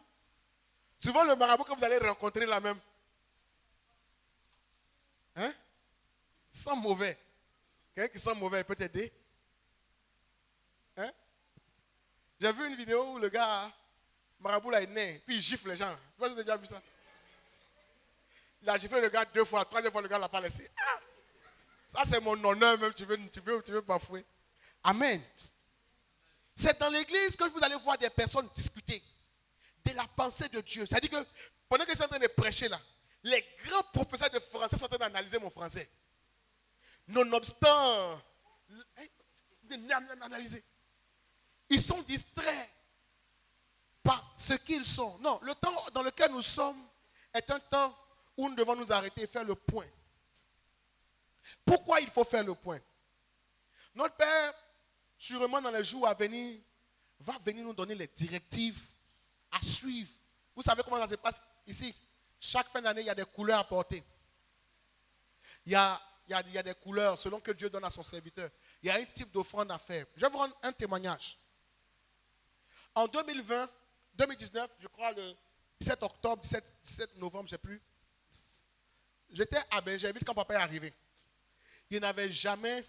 souvent le marabout que vous allez rencontrer là même, hein? Sans mauvais. Quelqu'un qui sent mauvais, il peut t'aider. Hein? J'ai vu une vidéo où le gars, marabout là, est né, puis il gifle les gens. Vous avez déjà vu ça? Il a giflé le gars 2 fois, la 3e fois, le gars ne l'a pas laissé. Ah! Ça, c'est mon honneur même, tu veux bafouer. Amen. C'est dans l'église que vous allez voir des personnes discuter de la pensée de Dieu. C'est-à-dire que pendant que je suis en train de prêcher là, les grands professeurs de français sont en train d'analyser mon français. Nonobstant, analyser. Ils sont distraits par ce qu'ils sont. Non, le temps dans lequel nous sommes est un temps où nous devons nous arrêter et faire le point. Pourquoi il faut faire le point? Notre Père, sûrement dans les jours à venir, va venir nous donner les directives à suivre. Vous savez comment ça se passe ici? Chaque fin d'année, il y a des couleurs à porter. Il y a des couleurs selon que Dieu donne à son serviteur. Il y a un type d'offrande à faire. Je vais vous rendre un témoignage. En 2019, je crois le 17 octobre, 17 novembre, je ne sais plus. J'étais à Benjerville quand papa est arrivé. Il n'avait jamais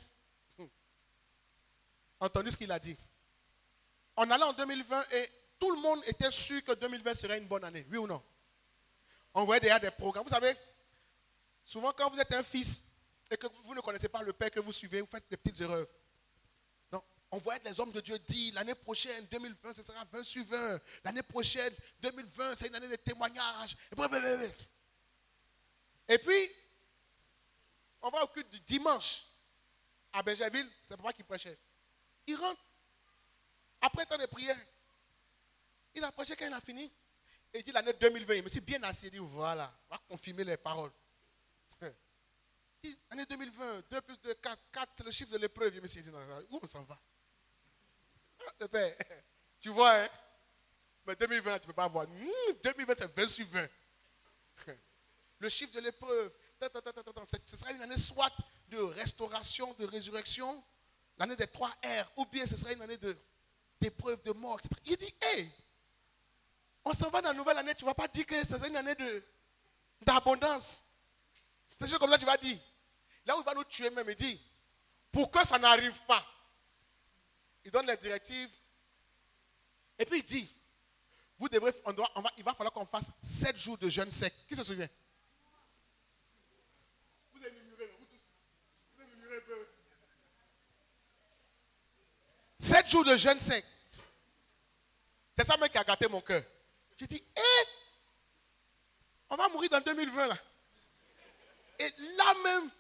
entendu ce qu'il a dit. On allait en 2020 et tout le monde était sûr que 2020 serait une bonne année. Oui ou non? On voyait derrière des programmes. Vous savez, souvent quand vous êtes un fils et que vous ne connaissez pas le Père que vous suivez, vous faites des petites erreurs. Donc, on voyait les hommes de Dieu dire l'année prochaine, 2020, ce sera 20 sur 20. L'année prochaine, 2020, c'est une année de témoignages. Et puis, on va au culte du dimanche à Benjerville, c'est papa qui prêchait. Il rentre. Après un temps de prière, Il a prêché quand il a fini. Il dit l'année 2020. Il me suis bien assis. Il dit voilà, on va confirmer les paroles. Il dit, année 2020, 2 plus 2, 4. 4, c'est le chiffre de l'épreuve. Je me suis dit, non, où on s'en va? Le père, tu vois, hein? Mais 2020, tu ne peux pas voir. 2020, c'est 20 sur 20. Le chiffre de l'épreuve. Ce sera une année soit de restauration, de résurrection, l'année des 3 R, ou bien ce sera une année d'épreuve, de mort, etc. Il dit, hé, on s'en va dans la nouvelle année, tu ne vas pas dire que c'est une année d'abondance. C'est juste comme ça que tu vas dire. Là où il va nous tuer même, il dit, pour que ça n'arrive pas, il donne les directives. Et puis il dit, vous devrez, il va falloir qu'on fasse 7 jours de jeûne sec. Qui se souvient? Vous avez murmuré, vous tous. Vous avez murmuré un peu. 7 jours de jeûne sec. C'est ça même qui a gâté mon cœur. J'ai dit, on va mourir dans 2020 là. Et là même,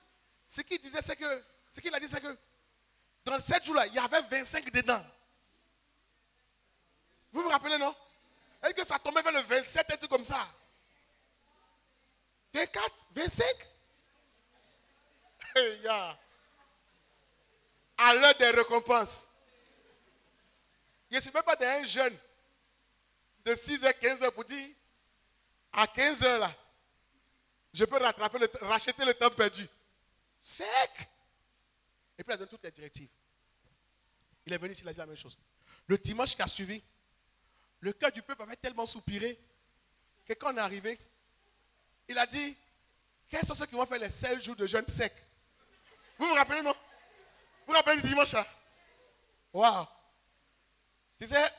ce qu'il disait, c'est que, ce qu'il a dit, c'est que dans 7 jours là, il y avait 25 dedans. Vous vous rappelez, non? Et que ça tombait vers le 27, un truc comme ça. 24, 25. Hey, yeah. À l'heure des récompenses. Je ne suis même pas d'un jeune de 6h, 15h pour dire à 15h là, je peux racheter le temps perdu. Sec. Et puis il a donné toutes les directives. Il est venu ici, il a dit la même chose. Le dimanche qui a suivi, le cœur du peuple avait tellement soupiré que quand on est arrivé, il a dit, quels sont ceux qui vont faire les 16 jours de jeûne sec? Vous vous rappelez, non? Vous vous rappelez du dimanche là? Waouh! Tu sais,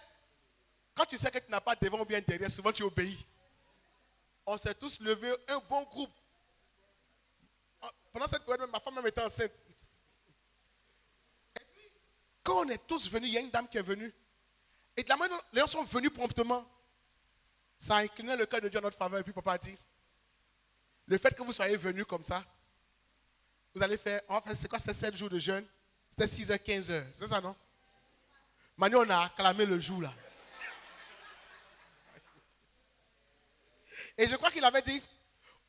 quand tu sais que tu n'as pas devant ou bien derrière, souvent tu obéis. On s'est tous levés, un bon groupe. Pendant cette période, ma femme même était enceinte. Et puis, quand on est tous venus, il y a une dame qui est venue. Et de la manière dont les gens sont venus promptement, ça a incliné le cœur de Dieu en notre faveur. Et puis papa a dit, le fait que vous soyez venus comme ça, vous allez faire, enfin c'est quoi ces 7 jours de jeûne? C'était 6h, 15h, c'est ça non? Maintenant on a acclamé le jour là. Et je crois qu'il avait dit,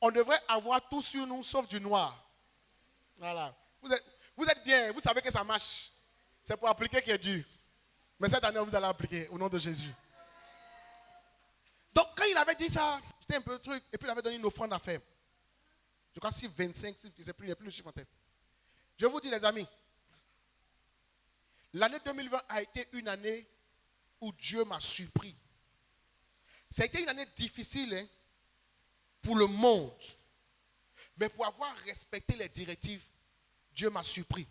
on devrait avoir tout sur nous sauf du noir. Voilà. Vous êtes bien, vous savez que ça marche. C'est pour appliquer qui est dur. Mais cette année, vous allez appliquer au nom de Jésus. Donc, quand il avait dit ça, j'étais un peu truc, et puis il avait donné une offrande à faire. Je crois que si 25, je ne sais plus, il n'y a plus le chiffre en tête. Je vous dis, les amis, l'année 2020 a été une année où Dieu m'a surpris. Ça a été une année difficile hein, pour le monde. Mais pour avoir respecté les directives, Dieu m'a surpris.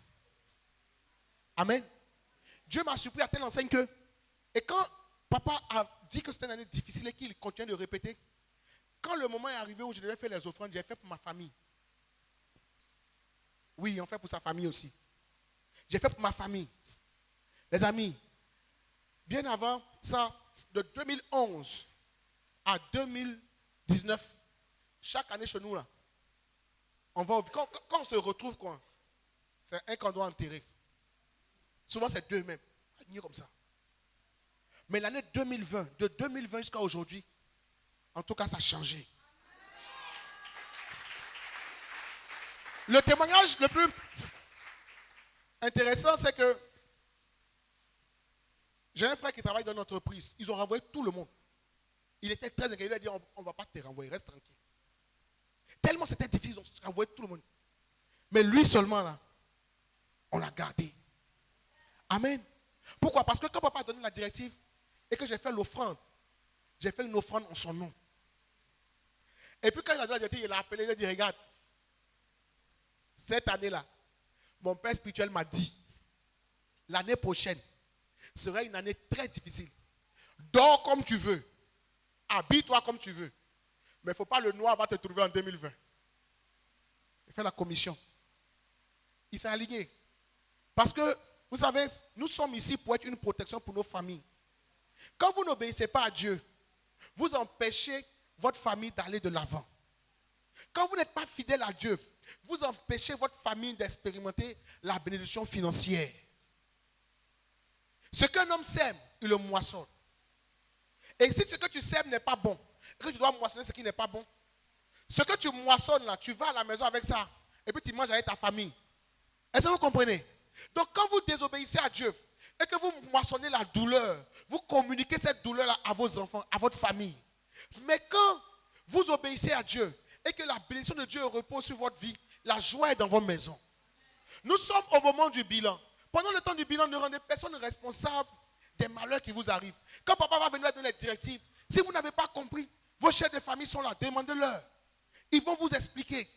Amen. Dieu m'a surpris à telle enseigne que, et quand papa a dit que c'était une année difficile et qu'il continue de répéter, quand le moment est arrivé où je devais faire les offrandes, j'ai fait pour ma famille. Oui, on fait pour sa famille aussi. J'ai fait pour ma famille. Les amis, bien avant ça, de 2011 à 2019, chaque année chez nous, là, on va, quand on se retrouve, quoi, c'est un qu'on doit enterrer. Souvent, c'est deux même. Comme ça. Mais l'année 2020, de 2020 jusqu'à aujourd'hui, en tout cas, ça a changé. Le témoignage le plus intéressant, c'est que j'ai un frère qui travaille dans une entreprise. Ils ont renvoyé tout le monde. Il était très inquiet. Il a dit, on ne va pas te renvoyer, reste tranquille. Tellement c'était difficile, ils ont renvoyé tout le monde. Mais lui seulement, là, on l'a gardé. Amen. Pourquoi? Parce que quand papa a donné la directive et que j'ai fait l'offrande, j'ai fait une offrande en son nom. Et puis quand il a donné la directive, il a appelé, il a dit, regarde, cette année-là, mon père spirituel m'a dit, l'année prochaine sera une année très difficile. Dors comme tu veux, habille-toi comme tu veux, mais il ne faut pas le noir va te trouver en 2020. Il fait la commission. Il s'est aligné. Parce que, vous savez, nous sommes ici pour être une protection pour nos familles. Quand vous n'obéissez pas à Dieu, vous empêchez votre famille d'aller de l'avant. Quand vous n'êtes pas fidèle à Dieu, vous empêchez votre famille d'expérimenter la bénédiction financière. Ce qu'un homme sème, il le moissonne. Et si ce que tu sèmes n'est pas bon, et que tu dois moissonner ce qui n'est pas bon, ce que tu moissonnes là, tu vas à la maison avec ça, et puis tu manges avec ta famille. Est-ce que vous comprenez? Donc quand vous désobéissez à Dieu, et que vous moissonnez la douleur, vous communiquez cette douleur-là à vos enfants, à votre famille. Mais quand vous obéissez à Dieu, et que la bénédiction de Dieu repose sur votre vie, la joie est dans vos maisons. Nous sommes au moment du bilan. Pendant le temps du bilan, ne rendez personne responsable des malheurs qui vous arrivent. Quand papa va venir donner les directives, si vous n'avez pas compris, vos chefs de famille sont là, demandez-leur. Ils vont vous expliquer.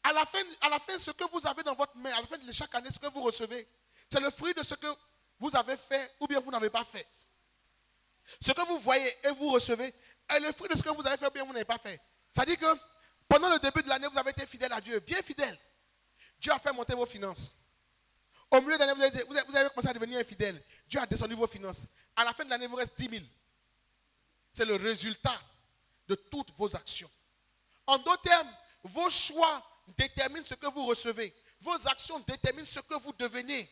À la fin, ce que vous avez dans votre main, à la fin de chaque année, ce que vous recevez, c'est le fruit de ce que vous avez fait ou bien vous n'avez pas fait. Ce que vous voyez et vous recevez est le fruit de ce que vous avez fait ou bien vous n'avez pas fait. Ça dit que pendant le début de l'année, vous avez été fidèle à Dieu, bien fidèle. Dieu a fait monter vos finances. Au milieu de l'année, vous avez commencé à devenir infidèle. Dieu a descendu vos finances. À la fin de l'année, il vous reste 10 000. C'est le résultat de toutes vos actions. En d'autres termes, vos choix déterminent ce que vous recevez. Vos actions déterminent ce que vous devenez.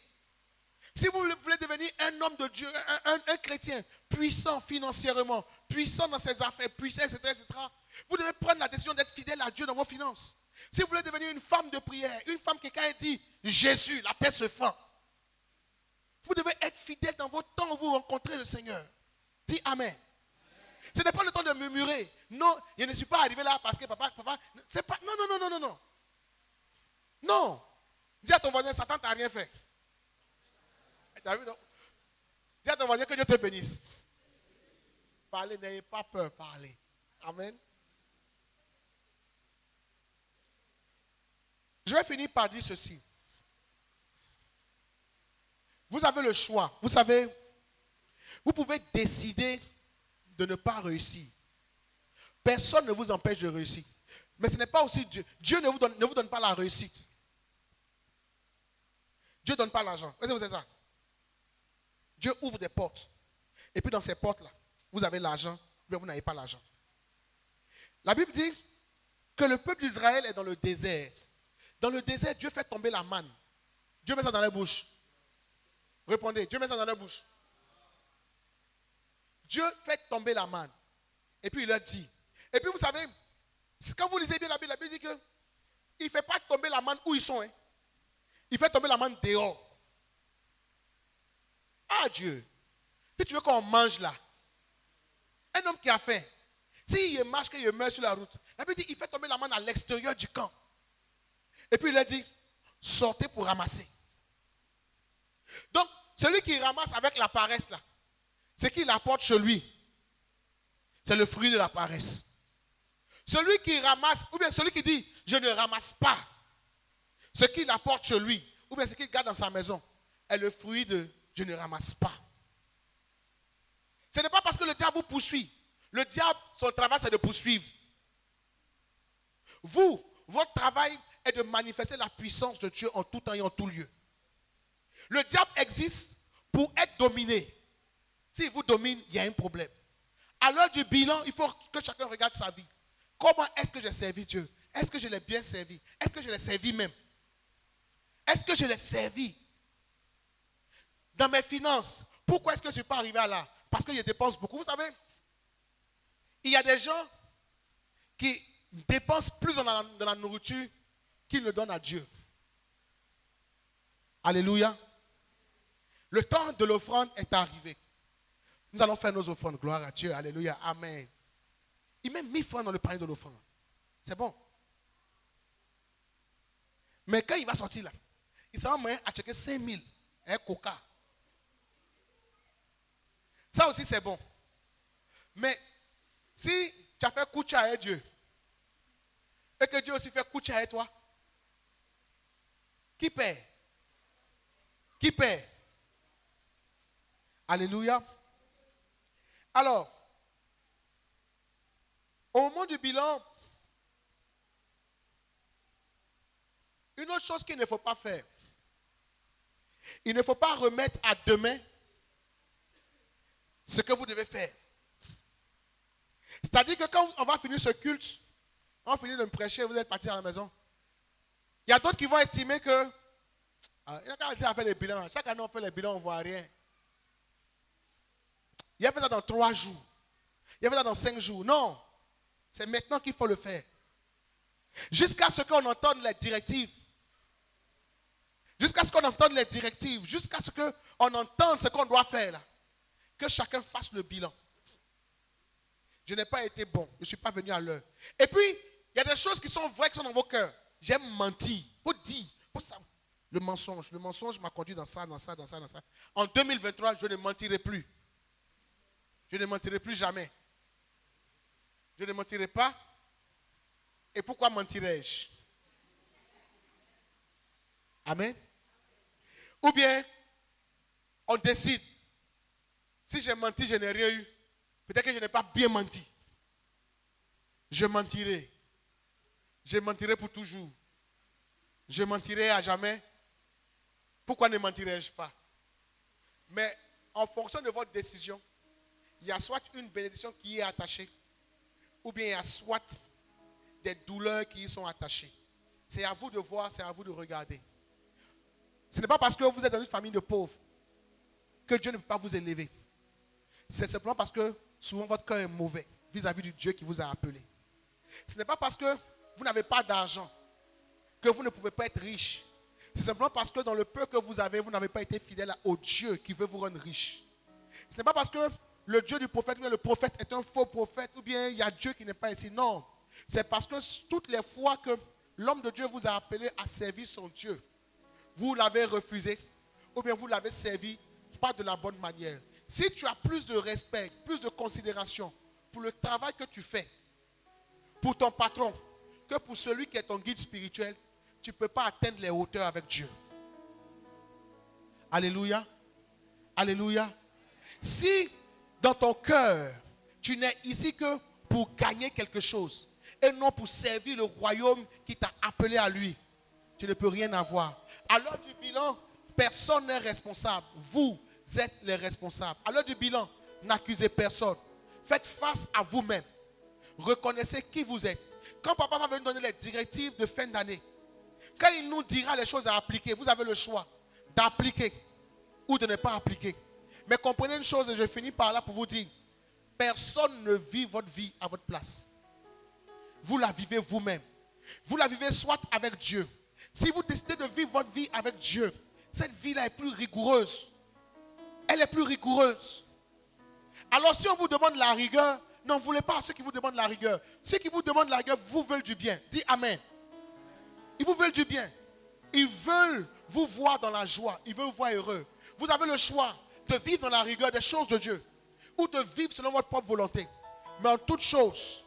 Si vous voulez devenir un homme de Dieu, un chrétien puissant financièrement, puissant dans ses affaires, puissant, etc., vous devez prendre la décision d'être fidèle à Dieu dans vos finances. Si vous voulez devenir une femme de prière, une femme qui, quand elle dit Jésus, la tête se fend, vous devez être fidèle dans votre temps où vous rencontrez le Seigneur. Dis Amen. Ce n'est pas le temps de murmurer. Non, je ne suis pas arrivé là parce que papa, c'est pas. Non. Non. Dis à ton voisin, Satan t'a rien fait. T'as vu, non? Dis à ton voisin que Dieu te bénisse. Parlez, n'ayez pas peur, parlez. Amen. Je vais finir par dire ceci. Vous avez le choix. Vous savez, vous pouvez décider de ne pas réussir. Personne ne vous empêche de réussir. Mais ce n'est pas aussi Dieu. Dieu ne vous donne pas la réussite. Dieu ne donne pas l'argent. Est-ce que vous savez ça? Dieu ouvre des portes. Et puis dans ces portes-là, vous avez l'argent, mais vous n'avez pas l'argent. La Bible dit que le peuple d'Israël est dans le désert. Dans le désert, Dieu fait tomber la manne. Dieu met ça dans la bouche. Répondez, Dieu met ça dans la bouche. Dieu fait tomber la manne. Et puis il leur dit. Et puis vous savez, quand vous lisez bien la Bible dit que il ne fait pas tomber la manne où ils sont. Hein. Il fait tomber la manne dehors. Ah Dieu. Puis tu veux qu'on mange là. Un homme qui a faim. S'il marche, qu'il meurt sur la route. La Bible dit il fait tomber la manne à l'extérieur du camp. Et puis il a dit, sortez pour ramasser. Donc, celui qui ramasse avec la paresse là, ce qu'il apporte chez lui, c'est le fruit de la paresse. Celui qui ramasse, ou bien celui qui dit, je ne ramasse pas, ce qu'il apporte chez lui, ou bien ce qu'il garde dans sa maison, est le fruit de je ne ramasse pas. Ce n'est pas parce que le diable vous poursuit. Le diable, son travail, c'est de poursuivre. Vous, votre travail est de manifester la puissance de Dieu en tout temps et en tout lieu. Le diable existe pour être dominé. S'il vous domine, il y a un problème. À l'heure du bilan, il faut que chacun regarde sa vie. Comment est-ce que j'ai servi Dieu? Est-ce que je l'ai bien servi? Est-ce que je l'ai servi même? Est-ce que je l'ai servi? Dans mes finances, pourquoi est-ce que je ne suis pas arrivé à là? Parce que je dépense beaucoup. Vous savez, il y a des gens qui dépensent plus dans la nourriture qu'ils ne donnent à Dieu. Alléluia. Le temps de l'offrande est arrivé. Nous allons faire nos offrandes. Gloire à Dieu. Alléluia. Amen. Il met 1000 francs dans le panier de l'offrande. C'est bon. Mais quand il va sortir là, il sera moyen à checker 5000. Un coca. Ça aussi c'est bon. Mais si tu as fait Koucha avec Dieu, et que Dieu aussi fait Koucha avec toi, qui paie? Qui paie? Alléluia. Alors, au moment du bilan, une autre chose qu'il ne faut pas faire, il ne faut pas remettre à demain ce que vous devez faire. C'est-à-dire que quand on va finir ce culte, on va finir de me prêcher, vous êtes partis à la maison. Il y a d'autres qui vont estimer que il y a qu'à essayer à faire les bilans. Chaque année on fait les bilans, on ne voit rien. Il a fait ça dans 3 jours. Il va faire dans 5 jours. Non. C'est maintenant qu'il faut le faire. Jusqu'à ce qu'on entende les directives. Jusqu'à ce qu'on entende les directives. Jusqu'à ce qu'on entende ce qu'on doit faire là. Que chacun fasse le bilan. Je n'ai pas été bon. Je ne suis pas venu à l'heure. Et puis, il y a des choses qui sont vraies, qui sont dans vos cœurs. J'aime mentir. Il faut dire. Faut savoir. Le mensonge m'a conduit dans ça. En 2023, je ne mentirai plus. Je ne mentirai plus jamais. Je ne mentirai pas. Et pourquoi mentirais-je? Amen. Ou bien, on décide. Si j'ai menti, je n'ai rien eu. Peut-être que je n'ai pas bien menti. Je mentirai. Je mentirai pour toujours. Je mentirai à jamais. Pourquoi ne mentirais-je pas? Mais en fonction de votre décision, il y a soit une bénédiction qui y est attachée, ou bien il y a soit des douleurs qui y sont attachées. C'est à vous de voir, c'est à vous de regarder. Ce n'est pas parce que vous êtes dans une famille de pauvres que Dieu ne peut pas vous élever. C'est simplement parce que souvent votre cœur est mauvais vis-à-vis du Dieu qui vous a appelé. Ce n'est pas parce que vous n'avez pas d'argent que vous ne pouvez pas être riche. C'est simplement parce que dans le peu que vous n'avez pas été fidèle au Dieu qui veut vous rendre riche. Ce n'est pas parce que le Dieu du prophète ou bien le prophète est un faux prophète ou bien il y a Dieu qui n'est pas ici. Non. C'est parce que toutes les fois que l'homme de Dieu vous a appelé à servir son Dieu, vous l'avez refusé ou bien vous l'avez servi pas de la bonne manière. Si tu as plus de respect, plus de considération pour le travail que tu fais, pour ton patron, que pour celui qui est ton guide spirituel, tu ne peux pas atteindre les hauteurs avec Dieu. Alléluia. Alléluia. Si dans ton cœur, tu n'es ici que pour gagner quelque chose et non pour servir le royaume qui t'a appelé à lui, tu ne peux rien avoir. À l'heure du bilan, personne n'est responsable. Vous êtes les responsables. À l'heure du bilan, n'accusez personne. Faites face à vous-même. Reconnaissez qui vous êtes. Quand papa va venir donner les directives de fin d'année, quand il nous dira les choses à appliquer, vous avez le choix d'appliquer ou de ne pas appliquer. Mais comprenez une chose, et je finis par là pour vous dire, personne ne vit votre vie à votre place. Vous la vivez vous-même. Vous la vivez soit avec Dieu. Si vous décidez de vivre votre vie avec Dieu, cette vie-là est plus rigoureuse. Elle est plus rigoureuse. Alors si on vous demande la rigueur, n'en voulez pas à ceux qui vous demandent la rigueur. Ceux qui vous demandent la rigueur vous veulent du bien. Dis Amen. Ils vous veulent du bien. Ils veulent vous voir dans la joie. Ils veulent vous voir heureux. Vous avez le choix de vivre dans la rigueur des choses de Dieu ou de vivre selon votre propre volonté. Mais en toute chose,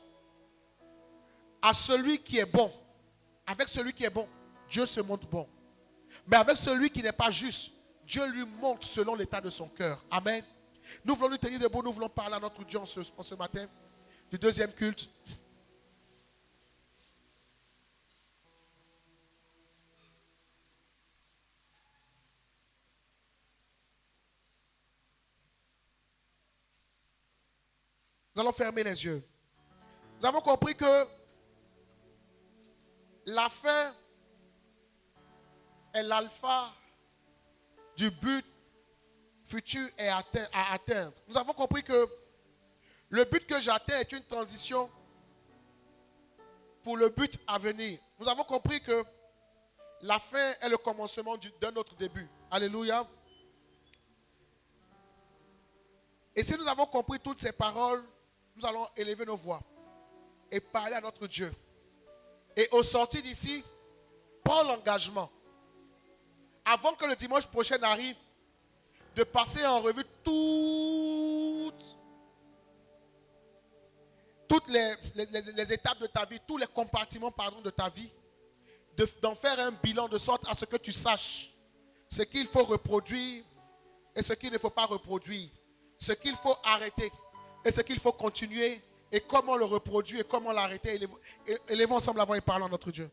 à celui qui est bon, avec celui qui est bon, Dieu se montre bon. Mais avec celui qui n'est pas juste, Dieu lui montre selon l'état de son cœur. Amen. Nous voulons nous tenir debout, nous voulons parler à notre Dieu ce matin du deuxième culte. Nous allons fermer les yeux. Nous avons compris que la fin est l'alpha du but futur et à atteindre. Nous avons compris que le but que j'atteins est une transition pour le but à venir. Nous avons compris que la fin est le commencement d'un autre début. Alléluia. Et si nous avons compris toutes ces paroles, nous allons élever nos voix et parler à notre Dieu. Et au sortir d'ici, prends l'engagement, avant que le dimanche prochain arrive, de passer en revue toutes les étapes de ta vie, tous les compartiments de ta vie, d'en faire un bilan de sorte à ce que tu saches ce qu'il faut reproduire et ce qu'il ne faut pas reproduire, ce qu'il faut arrêter et ce qu'il faut continuer et comment le reproduire et comment l'arrêter. Élevons ensemble la voix et parlons à notre Dieu.